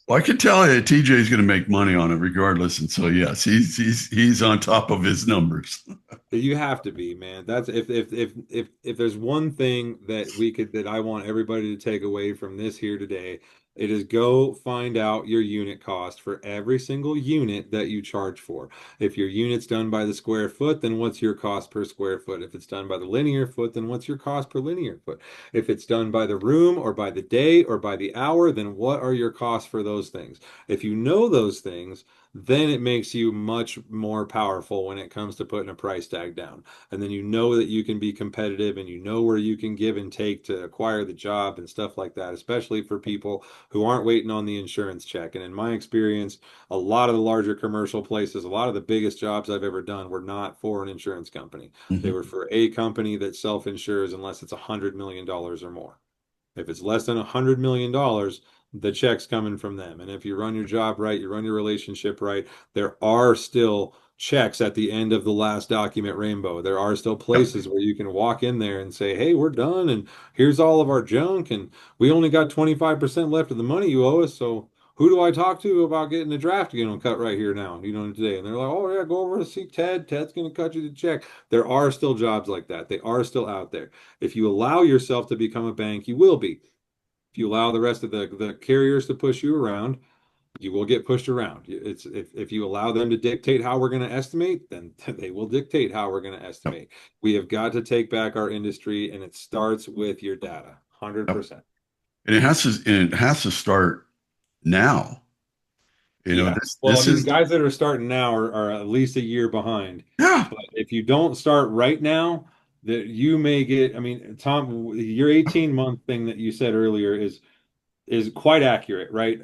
Speaker 2: Well, I can tell you TJ's going to make money on it regardless, and so yes, he's on top of his numbers.
Speaker 3: You have to be, man. That's if there's one thing that I want everybody to take away from this here today, it is go find out your unit cost for every single unit that you charge for. If your unit's done by the square foot, then what's your cost per square foot? If it's done by the linear foot, then what's your cost per linear foot? If it's done by the room or by the day or by the hour, then what are your costs for those things? If you know those things, then it makes you much more powerful when it comes to putting a price tag down. And then you know that you can be competitive and you know where you can give and take to acquire the job and stuff like that, especially for people who aren't waiting on the insurance check. And in my experience, a lot of the larger commercial places, a lot of the biggest jobs I've ever done were not for an insurance company. They were for a company that self-insures unless it's $100 million or more. If it's less than $100 million, the check's coming from them. And if you run your job right, you run your relationship right, there are still checks at the end of the last document rainbow. There are still places where you can walk in there and say, hey, we're done, and here's all of our junk, and we only got 25% left of the money you owe us, so who do I talk to about getting the draft, cut right here now, today? And they're like, oh yeah, go over to see Ted. Ted's going to cut you the check. There are still jobs like that. They are still out there. If you allow yourself to become a bank, you will be. If you allow the rest of the carriers to push you around, you will get pushed around. It's if you allow them to dictate how we're going to estimate, then they will dictate how we're going to estimate. We have got to take back our industry, and it starts with your data, 100%.
Speaker 2: And it has to start now.
Speaker 3: Yeah. Well, guys that are starting now are at least a year behind.
Speaker 2: Yeah.
Speaker 3: But if you don't start right now, that you may get, Tom, your 18-month thing that you said earlier is quite accurate, right?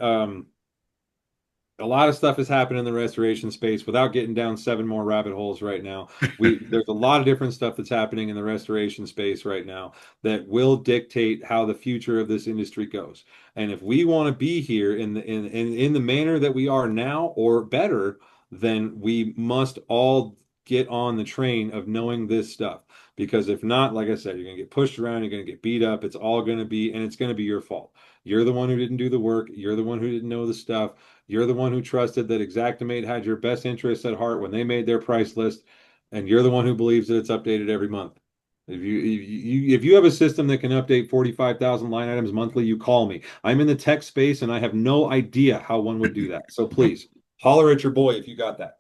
Speaker 3: A lot of stuff has happened in the restoration space without getting down 7 more rabbit holes right now. There's a lot of different stuff that's happening in the restoration space right now that will dictate how the future of this industry goes. And if we want to be here in the manner that we are now or better, then we must all get on the train of knowing this stuff. Because if not, like I said, you're going to get pushed around, you're going to get beat up. It's all going to be, and it's going to be your fault. You're the one who didn't do the work. You're the one who didn't know the stuff. You're the one who trusted that Xactimate had your best interests at heart when they made their price list, and you're the one who believes that it's updated every month. If you have a system that can update 45,000 line items monthly, you call me. I'm in the tech space, and I have no idea how one would do that. So please, holler at your boy if you got that.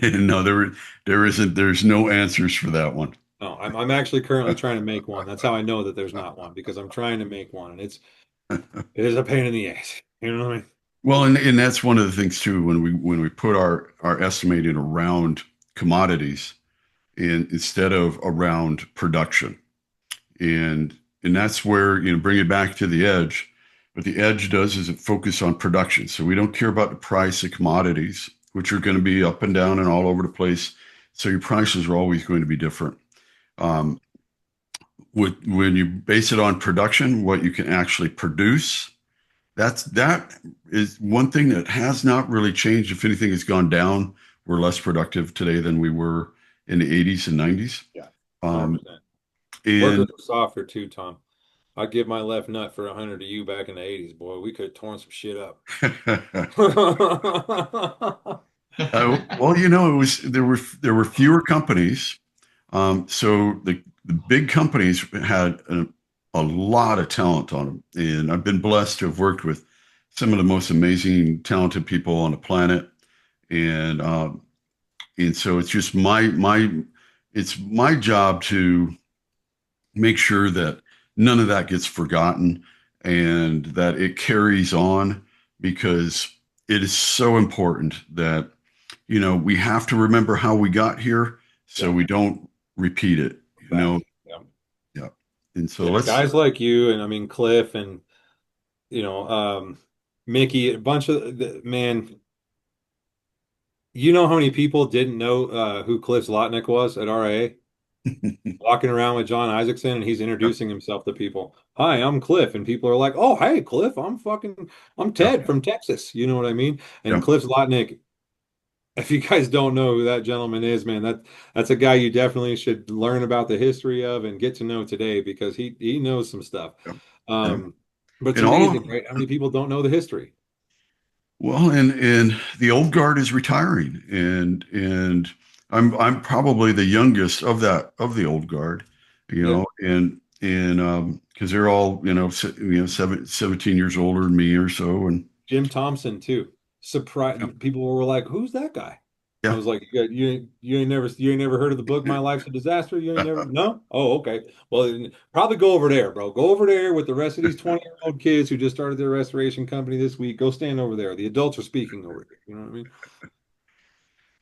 Speaker 2: No, there isn't. There's no answers for that one.
Speaker 3: No, I'm actually currently trying to make one. That's how I know that there's not one, because I'm trying to make one, and it is a pain in the ass. You know what I mean?
Speaker 2: Well, and that's one of the things too, when we put our estimating around commodities instead of around production. And that's where, bring it back to the edge. What the edge does is it focuses on production. So we don't care about the price of commodities, which are going to be up and down and all over the place. So your prices are always going to be different. When you base it on production, what you can actually produce, that is one thing that has not really changed. If anything, has gone down. We're less productive today than we were in the 80s and 90s.
Speaker 3: Yeah.
Speaker 2: And
Speaker 3: workers are softer too, Tom. I'd give my left nut for 100 to you back in the 80s, boy. We could have torn some shit up.
Speaker 2: Well, there were fewer companies. So the big companies had a lot of talent on them. And I've been blessed to have worked with some of the most amazing, talented people on the planet. And so it's just my job to make sure that none of that gets forgotten and that it carries on, because it is so important that, we have to remember how we got here so we don't repeat it,
Speaker 3: Yeah.
Speaker 2: Yeah. And so
Speaker 3: Guys like you, and I mean Cliff, and Mickey, a bunch of man. You know how many people didn't know who Cliff Zlotnick was at RIA? Walking around with John Isaacson, and he's introducing himself to people. Hi, I'm Cliff, and people are like, "Oh, hey, Cliff, I'm Ted from Texas." You know what I mean? And
Speaker 2: Yeah.
Speaker 3: Cliff Zlotnick, if you guys don't know who that gentleman is, man, that's a guy you definitely should learn about the history of and get to know today, because he knows some stuff.
Speaker 2: Yeah.
Speaker 3: But it's
Speaker 2: And all
Speaker 3: amazing, right? How many people don't know the history?
Speaker 2: Well, and the old guard is retiring, and I'm probably the youngest of the old guard, and because they're all 17 years older than me or so, and
Speaker 3: Jim Thompson too. Surprise!
Speaker 2: yeah,
Speaker 3: People were like, "Who's that guy?" I
Speaker 2: yeah.
Speaker 3: was like, you ain't never heard of the book My Life's a Disaster? You ain't never no? Oh, okay. Well, then probably go over there, bro. Go over there with the rest of these 20-year-old kids who just started their restoration company this week. Go stand over there. The adults are speaking over here. You know what I mean?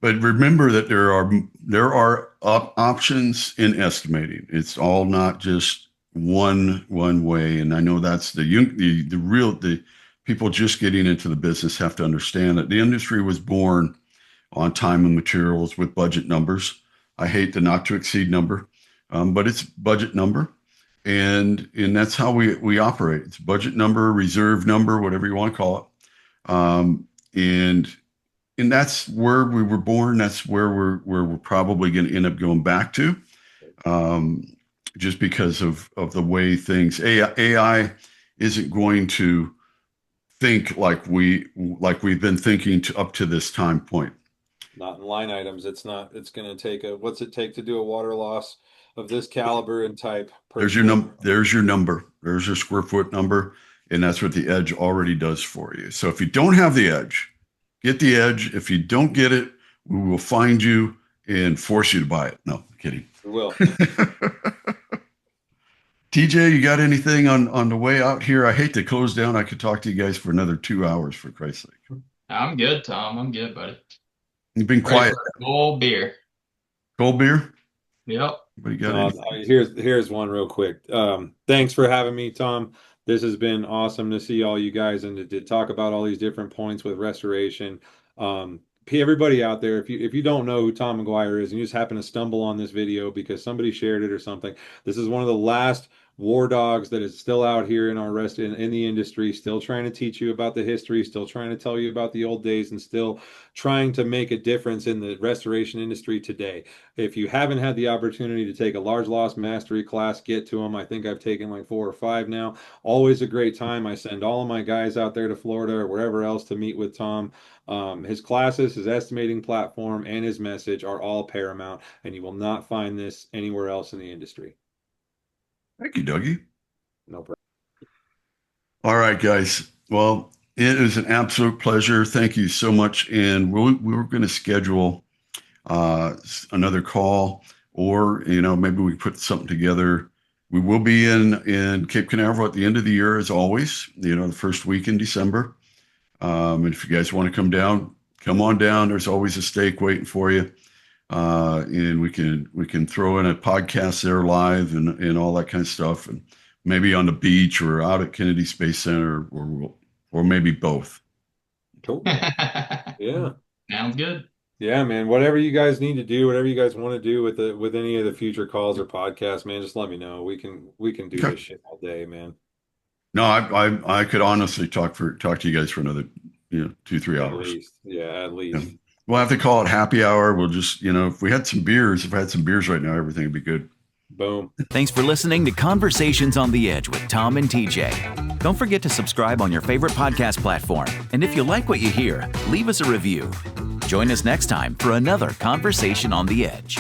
Speaker 2: But remember that there are options in estimating. It's all not just one way. And I know that's the people just getting into the business have to understand that the industry was born on time and materials with budget numbers. I hate the not to exceed number, but it's budget number, and that's how we operate. It's budget number, reserve number, whatever you want to call it, and that's where we were born. That's where we're probably going to end up going back to, just because of the way things AI isn't going to think like we've been thinking up to this time point.
Speaker 3: Not in line items. It's not. It's going to take what's it take to do a water loss of this caliber and type?
Speaker 2: There's your number. There's your number. There's your square foot number, and that's what the edge already does for you. So if you don't have the edge, get the edge. If you don't get it, we will find you and force you to buy it. No, kidding.
Speaker 3: We will.
Speaker 2: TJ, you got anything on the way out here? I hate to close down. I could talk to you guys for another 2 hours, for Christ's sake.
Speaker 4: I'm good, Tom. I'm good, buddy.
Speaker 2: You've been quiet.
Speaker 4: Cold beer.
Speaker 2: Cold beer?
Speaker 4: Yep.
Speaker 2: What you got?
Speaker 3: Here's one real quick. Thanks for having me, Tom. This has been awesome to see all you guys and to talk about all these different points with restoration. Everybody out there, if you don't know who Tom McGUIRE is and you just happen to stumble on this video because somebody shared it or something, this is one of the last war dogs that is still out here in our in the industry, still trying to teach you about the history, still trying to tell you about the old days, and still trying to make a difference in the restoration industry today. If you haven't had the opportunity to take a large loss mastery class, get to them. I think I've taken like 4 or 5 now. Always a great time. I send all of my guys out there to Florida or wherever else to meet with Tom. His classes, his estimating platform, and his message are all paramount, and you will not find this anywhere else in the industry.
Speaker 2: Thank you, Dougie.
Speaker 3: No problem.
Speaker 2: All right, guys. Well, it is an absolute pleasure. Thank you so much. And we were going to schedule another call, or maybe we put something together. We will be in Cape Canaveral at the end of the year, as always. The first week in December. And if you guys want to come down, come on down. There's always a steak waiting for you. And we can throw in a podcast there live and all that kind of stuff, and maybe on the beach or out at Kennedy Space Center, or maybe both.
Speaker 3: Cool. Yeah.
Speaker 4: Sounds good.
Speaker 3: Yeah, man. Whatever you guys need to do, whatever you guys want to do with any of the future calls or podcasts, man, just let me know. We can do this shit all day, man. No,
Speaker 2: I could honestly talk to you guys for another 2-3 hours.
Speaker 3: At least. Yeah, at least.
Speaker 2: Yeah. We'll have to call it happy hour. We'll just, if I had some beers right now, everything would be good.
Speaker 3: Boom.
Speaker 1: Thanks for listening to Conversations on the Edge with Tom and TJ. Don't forget to subscribe on your favorite podcast platform. And if you like what you hear, leave us a review. Join us next time for another Conversation on the Edge.